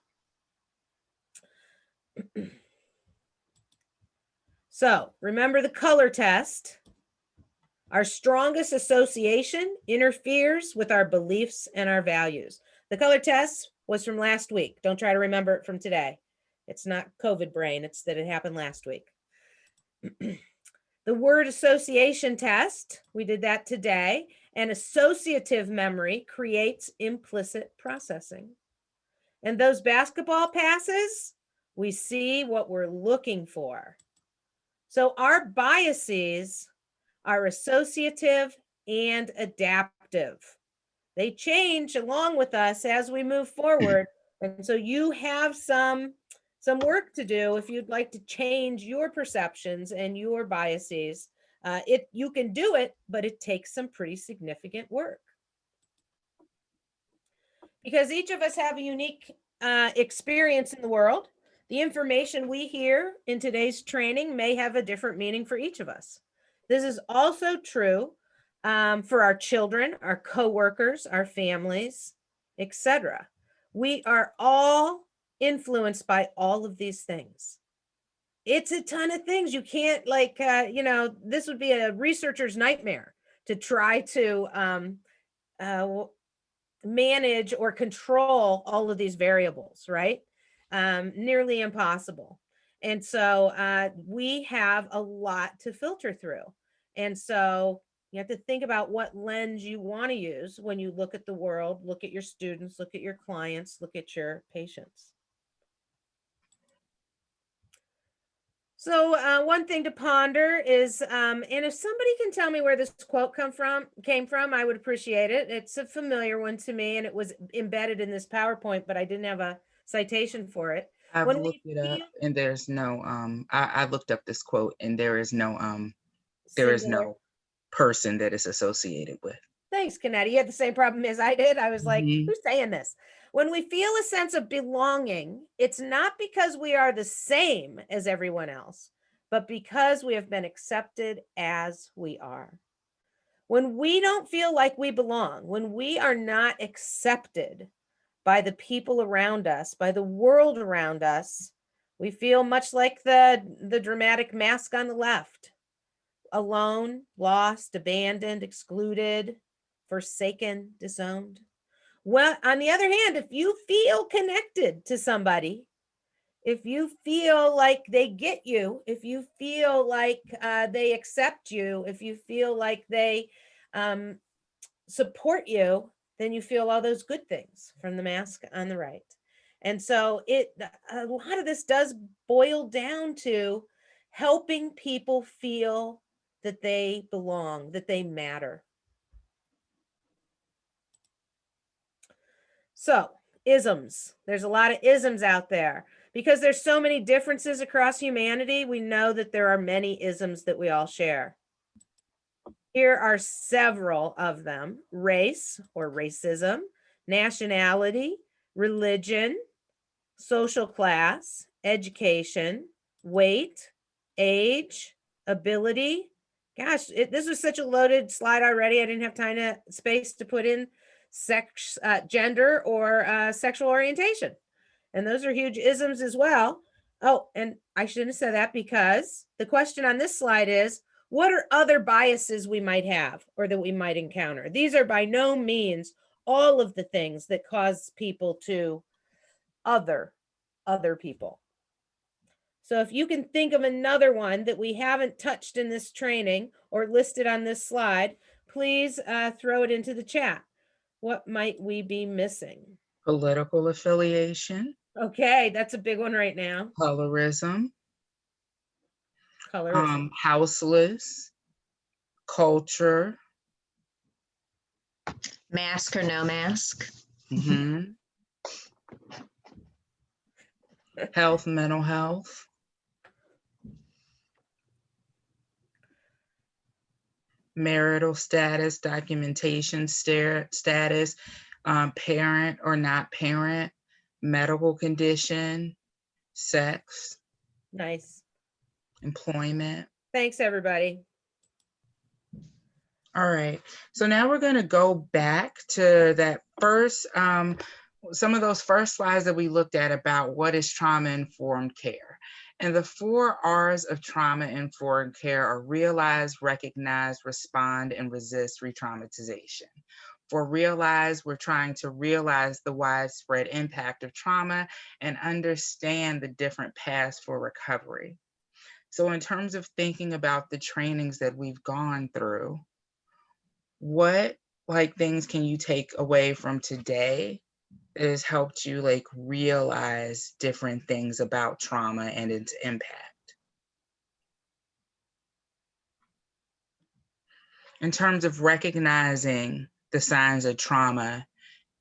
So remember the color test. Our strongest association interferes with our beliefs and our values. The color test was from last week. Don't try to remember it from today. It's not COVID brain. It's that it happened last week. The word association test, we did that today. And associative memory creates implicit processing. And those basketball passes, we see what we're looking for. So our biases are associative and adaptive. They change along with us as we move forward. And so you have some work to do if you'd like to change your perceptions and your biases. You can do it, but it takes some pretty significant work. Because each of us have a unique experience in the world. The information we hear in today's training may have a different meaning for each of us. This is also true for our children, our coworkers, our families, etc. We are all influenced by all of these things. It's a ton of things. You can't this would be a researcher's nightmare to try to manage or control all of these variables, right? Nearly impossible. And so we have a lot to filter through. And so you have to think about what lens you want to use when you look at the world, look at your students, look at your clients, look at your patients. So one thing to ponder is, and if somebody can tell me where this quote came from, I would appreciate it. It's a familiar one to me, and it was embedded in this PowerPoint, but I didn't have a citation for it. I've looked it up, and there's no. I looked up this quote, and there is no. There is no person that is associated with. Thanks, Kynetta. You had the same problem as I did. I was like, who's saying this? When we feel a sense of belonging, it's not because we are the same as everyone else, but because we have been accepted as we are. When we don't feel like we belong, when we are not accepted by the people around us, by the world around us, we feel much like the dramatic mask on the left. Alone, lost, abandoned, excluded, forsaken, disowned. Well, on the other hand, if you feel connected to somebody, if you feel like they get you, if you feel like they accept you, if you feel like they support you, then you feel all those good things from the mask on the right. And so a lot of this does boil down to helping people feel that they belong, that they matter. So isms, there's a lot of isms out there. Because there's so many differences across humanity, we know that there are many isms that we all share. Here are several of them: race or racism, nationality, religion, social class, education, weight, age, ability. Gosh, this was such a loaded slide already. I didn't have space to put in sex, gender, or sexual orientation. And those are huge isms as well. Oh, and I shouldn't have said that, because the question on this slide is, what are other biases we might have or that we might encounter? These are by no means all of the things that cause people to other people. So if you can think of another one that we haven't touched in this training or listed on this slide, please throw it into the chat. What might we be missing? Political affiliation. Okay, that's a big one right now. Colorism. Colorism. Houseless. Culture. Mask or no mask. Mm-hmm. Health, mental health. Marital status, documentation status, parent or not parent, medical condition, sex, Nice. employment. Thanks, everybody. All right, so now we're going to go back to that first, some of those first slides that we looked at about what is trauma-informed care. And the 4 R's of trauma-informed care are realize, recognize, respond, and resist re-traumatization. For realize, we're trying to realize the widespread impact of trauma and understand the different paths for recovery. So in terms of thinking about the trainings that we've gone through, what things can you take away from today that has helped you realize different things about trauma and its impact? In terms of recognizing the signs of trauma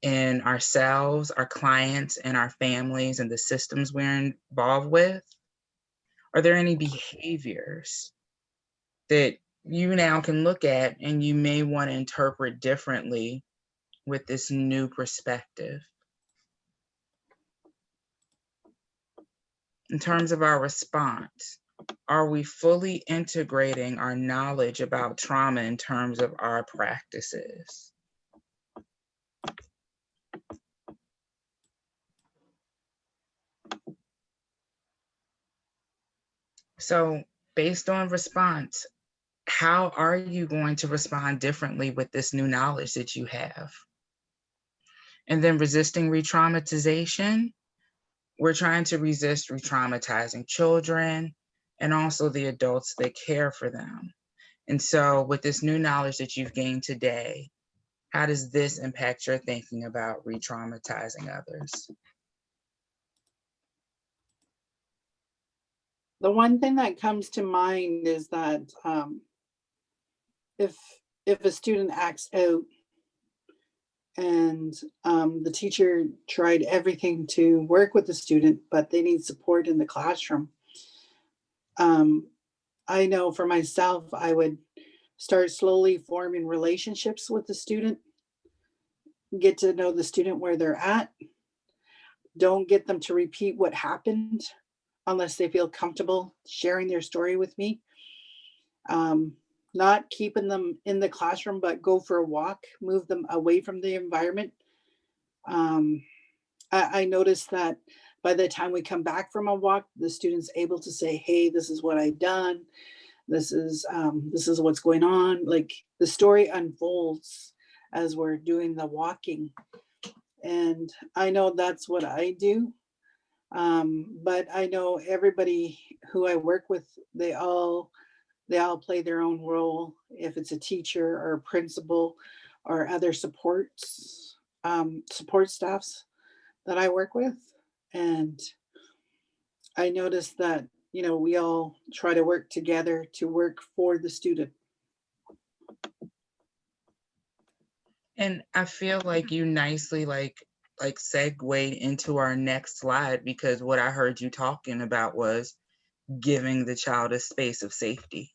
in ourselves, our clients, and our families and the systems we're involved with, are there any behaviors that you now can look at and you may want to interpret differently with this new perspective? In terms of our response, are we fully integrating our knowledge about trauma in terms of our practices? So based on response, how are you going to respond differently with this new knowledge that you have? And then resisting re-traumatization, we're trying to resist re-traumatizing children and also the adults that care for them. And so with this new knowledge that you've gained today, how does this impact your thinking about re-traumatizing others? The one thing that comes to mind is that if a student acts out and the teacher tried everything to work with the student, but they need support in the classroom, I know for myself, I would start slowly forming relationships with the student, get to know the student where they're at, don't get them to repeat what happened unless they feel comfortable sharing their story with me. Not keeping them in the classroom, but go for a walk, move them away from the environment. I noticed that by the time we come back from a walk, the student's able to say, hey, this is what I've done. This is what's going on. Like the story unfolds as we're doing the walking. And I know that's what I do. But I know everybody who I work with, they all play their own role. If it's a teacher or a principal or other support staffs that I work with. And I noticed that, we all try to work together to work for the student. And I feel like you nicely segued into our next slide, because what I heard you talking about was giving the child a space of safety.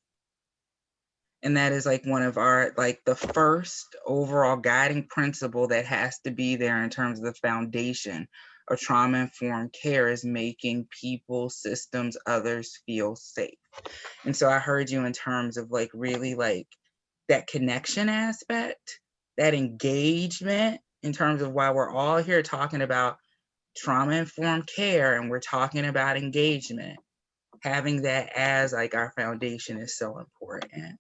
And that is one of our, the first overall guiding principle that has to be there in terms of the foundation of trauma-informed care is making people, systems, others feel safe. And so I heard you in terms of really that connection aspect, that engagement in terms of why we're all here talking about trauma-informed care and we're talking about engagement. Having that as our foundation is so important.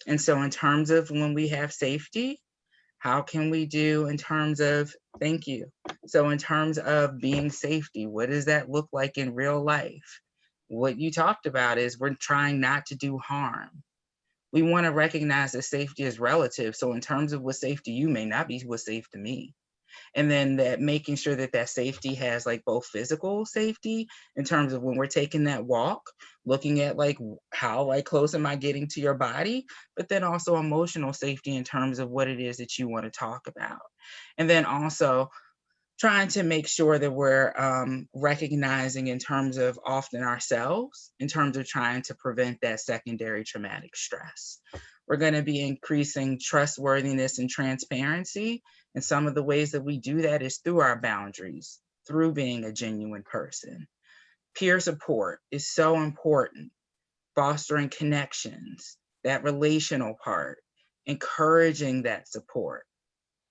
And so in terms of when we have safety, how can we do in terms of, thank you. So in terms of being safety, what does that look like in real life? What you talked about is we're trying not to do harm. We want to recognize that safety is relative. So in terms of what's safe to you may not be what's safe to me. And then that making sure that safety has both physical safety in terms of when we're taking that walk, looking at how close am I getting to your body, but then also emotional safety in terms of what it is that you want to talk about. And then also trying to make sure that we're recognizing in terms of often ourselves, in terms of trying to prevent that secondary traumatic stress. We're going to be increasing trustworthiness and transparency And some of the ways that we do that is through our boundaries, through being a genuine person. Peer support is so important, fostering connections, that relational part, encouraging that support,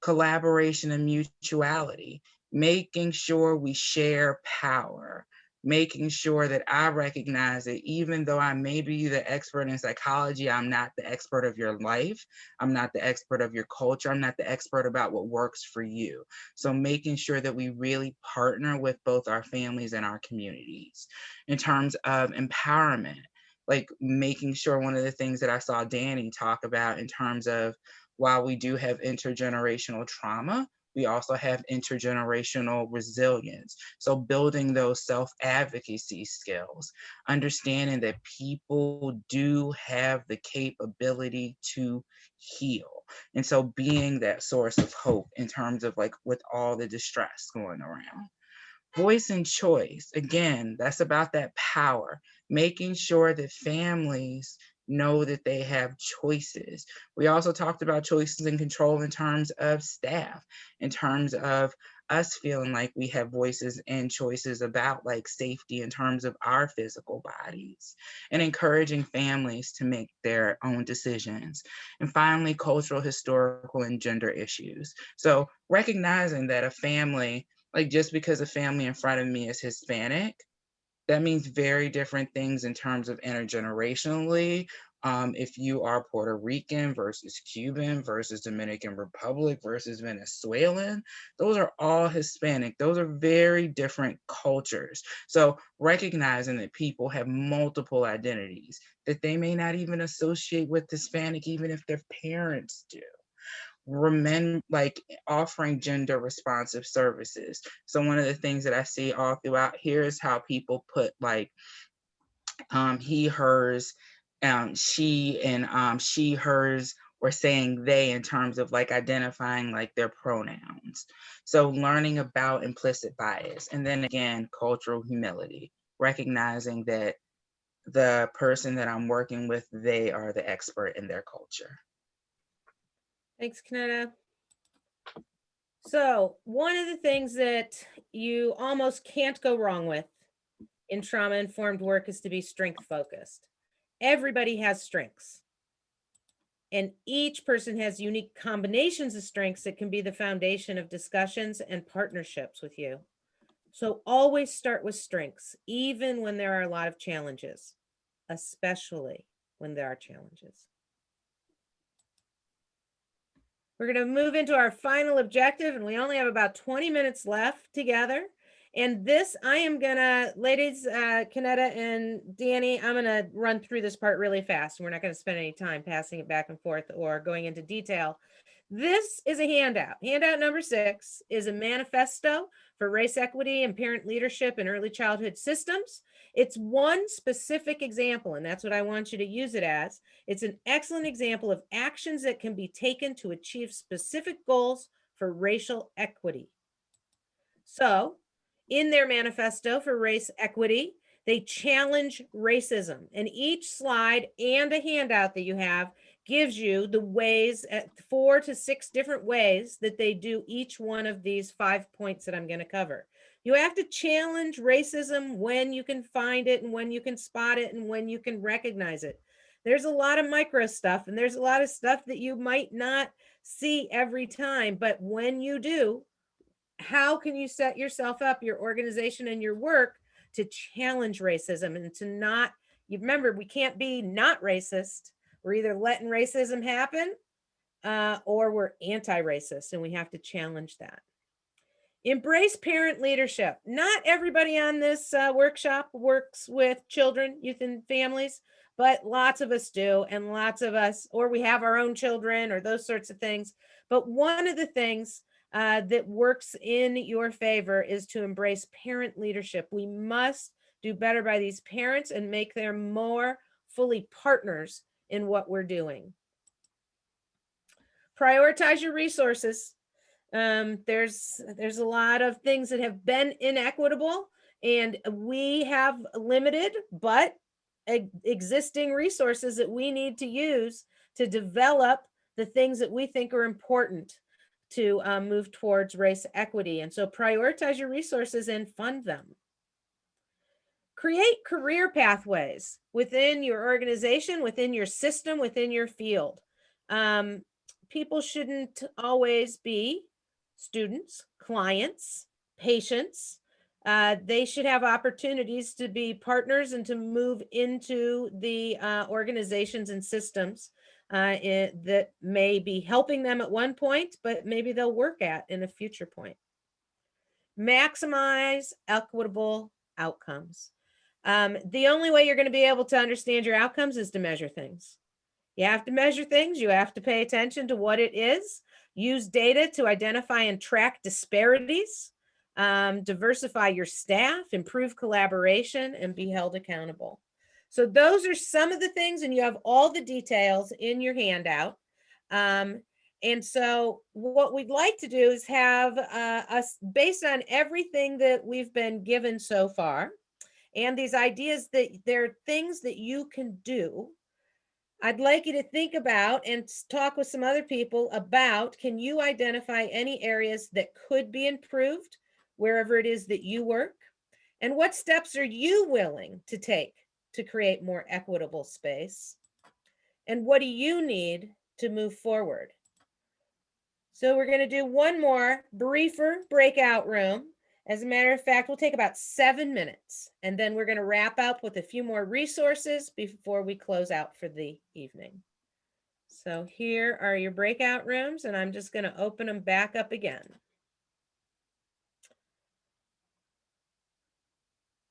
collaboration and mutuality, making sure we share power, making sure that I recognize that even though I may be the expert in psychology, I'm not the expert of your life. I'm not the expert of your culture. I'm not the expert about what works for you. So making sure that we really partner with both our families and our communities. In terms of empowerment, like making sure, one of the things that I saw Dani talk about in terms of, while we do have intergenerational trauma, we also have intergenerational resilience. So building those self-advocacy skills, understanding that people do have the capability to heal. And so being that source of hope in terms of like with all the distress going around. Voice and choice, again, that's about that power, making sure that families know that they have choices. We also talked about choices and control in terms of staff, in terms of us feeling like we have voices and choices about like safety in terms of our physical bodies, and encouraging families to make their own decisions. And finally, cultural, historical, and gender issues. So recognizing that a family, like just because a family in front of me is Hispanic, that means very different things in terms of intergenerationally. If you are Puerto Rican versus Cuban versus Dominican Republic versus Venezuelan, those are all Hispanic. Those are very different cultures. So recognizing that people have multiple identities, that they may not even associate with Hispanic, even if their parents do. Like offering gender responsive services. So one of the things that I see all throughout here is how people put like he, hers, she, and she, hers, or saying they in terms of like identifying like their pronouns. So learning about implicit bias, and then again, cultural humility, recognizing that the person that I'm working with, they are the expert in their culture. Thanks, Kynetta. So one of the things that you almost can't go wrong with in trauma-informed work is to be strength-focused. Everybody has strengths. And each person has unique combinations of strengths that can be the foundation of discussions and partnerships with you. So always start with strengths, even when there are a lot of challenges, especially when there are challenges. We're going to move into our final objective, and we only have about 20 minutes left together. And this, I am going to, ladies, Kynetta and Dani, I'm going to run through this part really fast. We're not going to spend any time passing it back and forth or going into detail. This is a handout. Handout number 6 is a manifesto for race equity and parent leadership in early childhood systems. It's one specific example, and that's what I want you to use it as. It's an excellent example of actions that can be taken to achieve specific goals for racial equity. So, in their manifesto for race equity, they challenge racism, and each slide and a handout that you have gives you the ways, 4 to 6 different ways that they do each one of these 5 points that I'm going to cover. You have to challenge racism when you can find it and when you can spot it and when you can recognize it. There's a lot of micro stuff, and there's a lot of stuff that you might not see every time, but when you do, how can you set yourself up, your organization and your work to challenge racism and to not, you remember, we can't be not racist. We're either letting racism happen or we're anti-racist, and we have to challenge that. Embrace parent leadership. Not everybody on this workshop works with children, youth, and families, but lots of us do, and lots of us, or we have our own children or those sorts of things. But one of the things that works in your favor is to embrace parent leadership. We must do better by these parents and make them more fully partners in what we're doing. Prioritize your resources. There's a lot of things that have been inequitable, and we have limited but existing resources that we need to use to develop the things that we think are important to move towards race equity. And so prioritize your resources and fund them. Create career pathways within your organization, within your system, within your field. People shouldn't always be students, clients, patients. They should have opportunities to be partners and to move into the organizations and systems that may be helping them at one point, but maybe they'll work at in a future point. Maximize equitable outcomes. The only way you're going to be able to understand your outcomes is to measure things. You have to measure things. You have to pay attention to what it is. Use data to identify and track disparities. Diversify your staff, improve collaboration, and be held accountable. So those are some of the things, and you have all the details in your handout. And so what we'd like to do is have us, based on everything that we've been given so far, and these ideas that there are things that you can do, I'd like you to think about and talk with some other people about, can you identify any areas that could be improved wherever it is that you work? And what steps are you willing to take to create more equitable space? And what do you need to move forward? So we're going to do one more briefer breakout room. As a matter of fact, we'll take about 7 minutes, and then we're going to wrap up with a few more resources before we close out for the evening. So here are your breakout rooms, and I'm just going to open them back up again.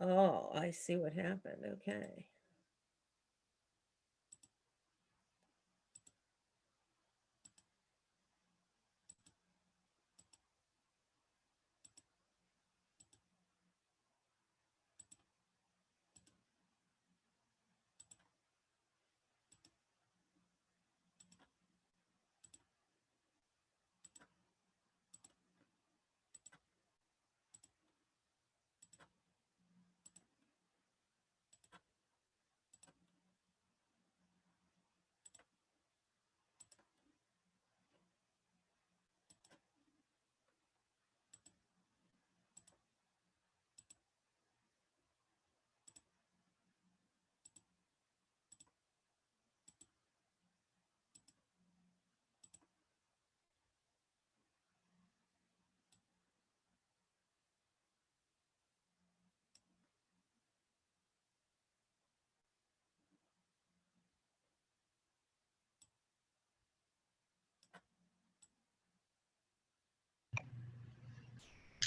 Oh, I see what happened. Okay.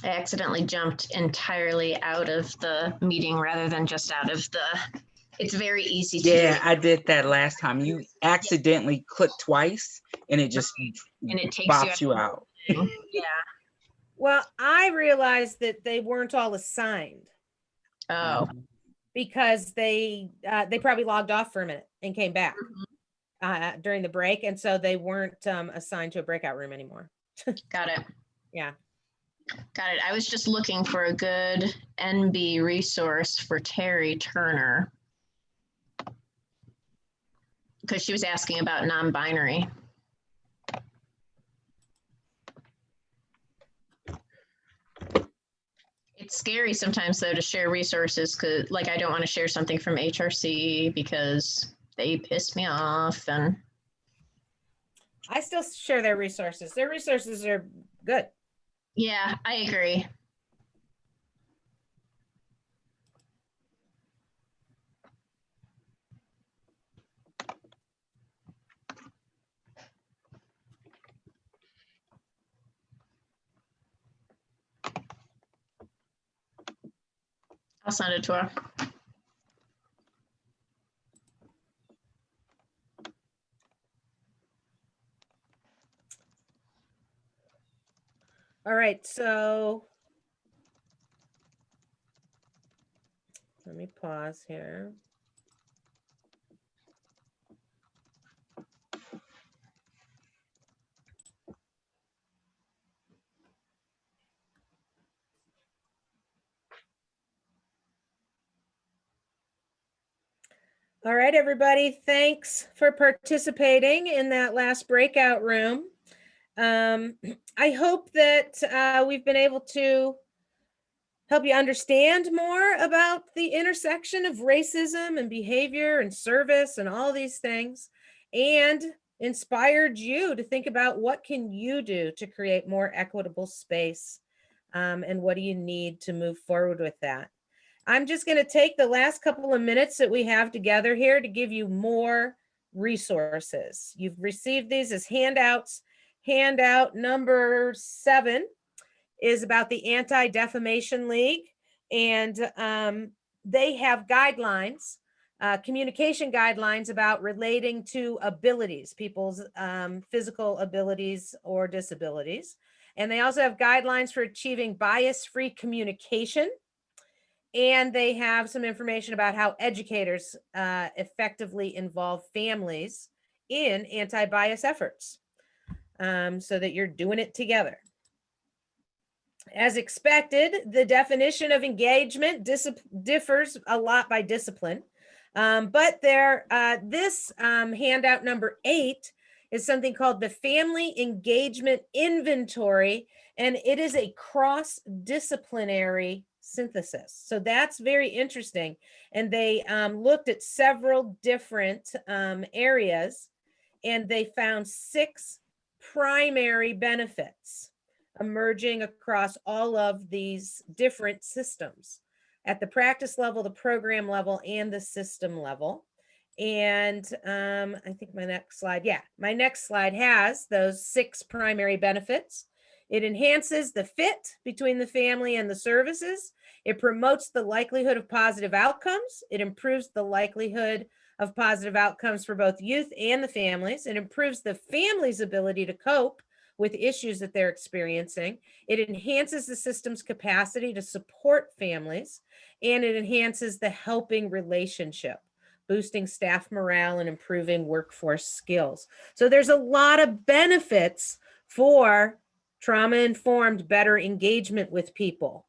I accidentally jumped entirely out of the meeting rather than just out of the, it's very easy to Yeah, do. I did that last time. You accidentally clicked twice and it just And it takes bops you out. Yeah. Well, I realized that they weren't all assigned. Oh. Because they probably logged off for a minute and came back during the break, and so they weren't assigned to a breakout room anymore. Got it. Yeah. Got it. I was just looking for a good NB resource for Terry Turner because she was asking about non-binary. It's scary sometimes though to share resources because like I don't want to share something from HRC because they piss me off. And I still share their resources. Their resources are good. Yeah, I agree. I'll send it to her. All right, so let me pause here. All right, everybody, thanks for participating in that last breakout room. I hope that we've been able to help you understand more about the intersection of racism and behavior and service and all these things, and inspired you to think about what can you do to create more equitable space, and what do you need to move forward with that. I'm just going to take the last couple of minutes that we have together here to give you more resources. You've received these as handouts. Handout number 7 is about the Anti-Defamation League, and they have guidelines, communication guidelines about relating to abilities, people's physical abilities or disabilities. And they also have guidelines for achieving bias-free communication. And they have some information about how educators effectively involve families in anti-bias efforts, so that you're doing it together. As expected, the definition of engagement differs a lot by discipline. But this handout number 8 is something called the Family Engagement Inventory, and it is a cross-disciplinary synthesis. So that's very interesting. And they looked at several different areas, and they found 6 primary benefits emerging across all of these different systems at the practice level, the program level, and the system level. And I think my next slide has those 6 primary benefits. It enhances the fit between the family and the services. It promotes the likelihood of positive outcomes. It improves the likelihood of positive outcomes for both youth and the families. It improves the family's ability to cope with issues that they're experiencing. It enhances the system's capacity to support families, and it enhances the helping relationship, boosting staff morale and improving workforce skills. So there's a lot of benefits for trauma-informed, better engagement with people.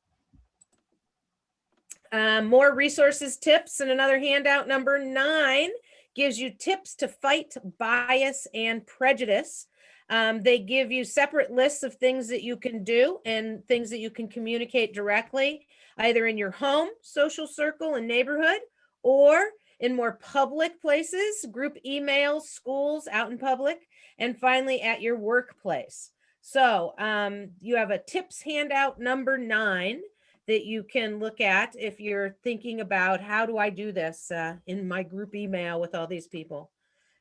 More resources, tips, and another handout number 9 gives you tips to fight bias and prejudice. They give you separate lists of things that you can do and things that you can communicate directly, either in your home, social circle, and neighborhood, or in more public places, group emails, schools, out in public, and finally at your workplace. So you have a tips handout number 9 that you can look at if you're thinking about, how do I do this in my group email with all these people?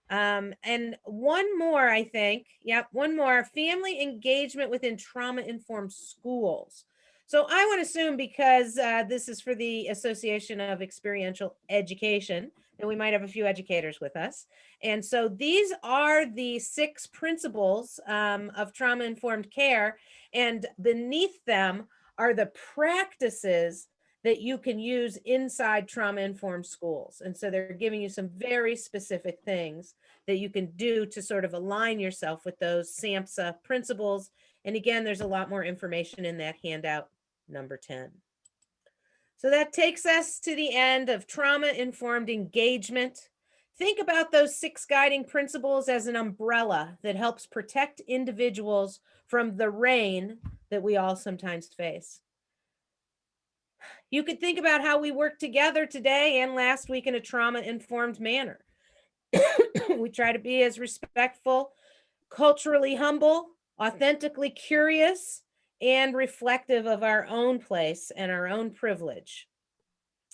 And one more, I think. Yep, one more. Family engagement within trauma-informed schools. So I would assume, because this is for the Association of Experiential Education, and we might have a few educators with us. And so these are the 6 principles of trauma-informed care, and beneath them are the practices that you can use inside trauma-informed schools. And so they're giving you some very specific things that you can do to sort of align yourself with those SAMHSA principles. And again, there's a lot more information in that handout number 10. So that takes us to the end of trauma-informed engagement. Think about those 6 guiding principles as an umbrella that helps protect individuals from the rain that we all sometimes face. You could think about how we work together today and last week in a trauma-informed manner. We try to be as respectful, culturally humble, authentically curious, and reflective of our own place and our own privilege.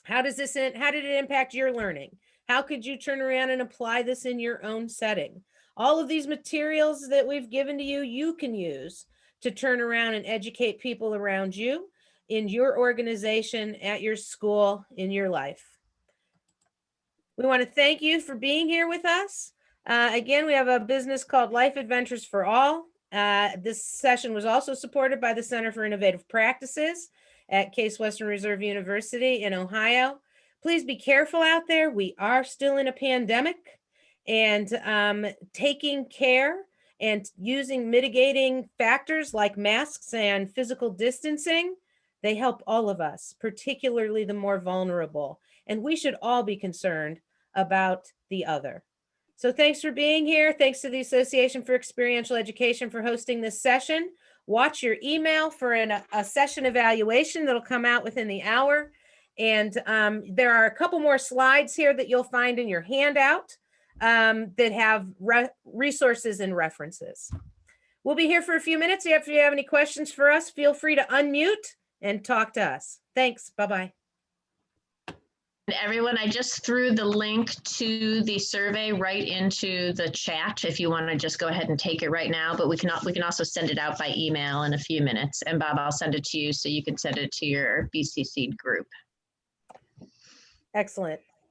How did it impact your learning? How could you turn around and apply this in your own setting? All of these materials that we've given to you, you can use to turn around and educate people around you, in your organization, at your school, in your life. We want to thank you for being here with us. Again, we have a business called Life Adventures for All. This session was also supported by the Center for Innovative Practices at Case Western Reserve University in Ohio. Please be careful out there. We are still in a pandemic, and taking care and using mitigating factors like masks and physical distancing, they help all of us, particularly the more vulnerable. And we should all be concerned about the other. So thanks for being here. Thanks to the Association for Experiential Education for hosting this session. Watch your email for a session evaluation that'll come out within the hour. And there are a couple more slides here that you'll find in your handout that have resources and references. We'll be here for a few minutes. If you have any questions for us, feel free to unmute and talk to us. Thanks. Bye-bye. Everyone, I just threw the link to the survey right into the chat if you want to just go ahead and take it right now, but we can also send it out by email in a few minutes. And Bob, I'll send it to you so you can send it to your BCC group. Excellent.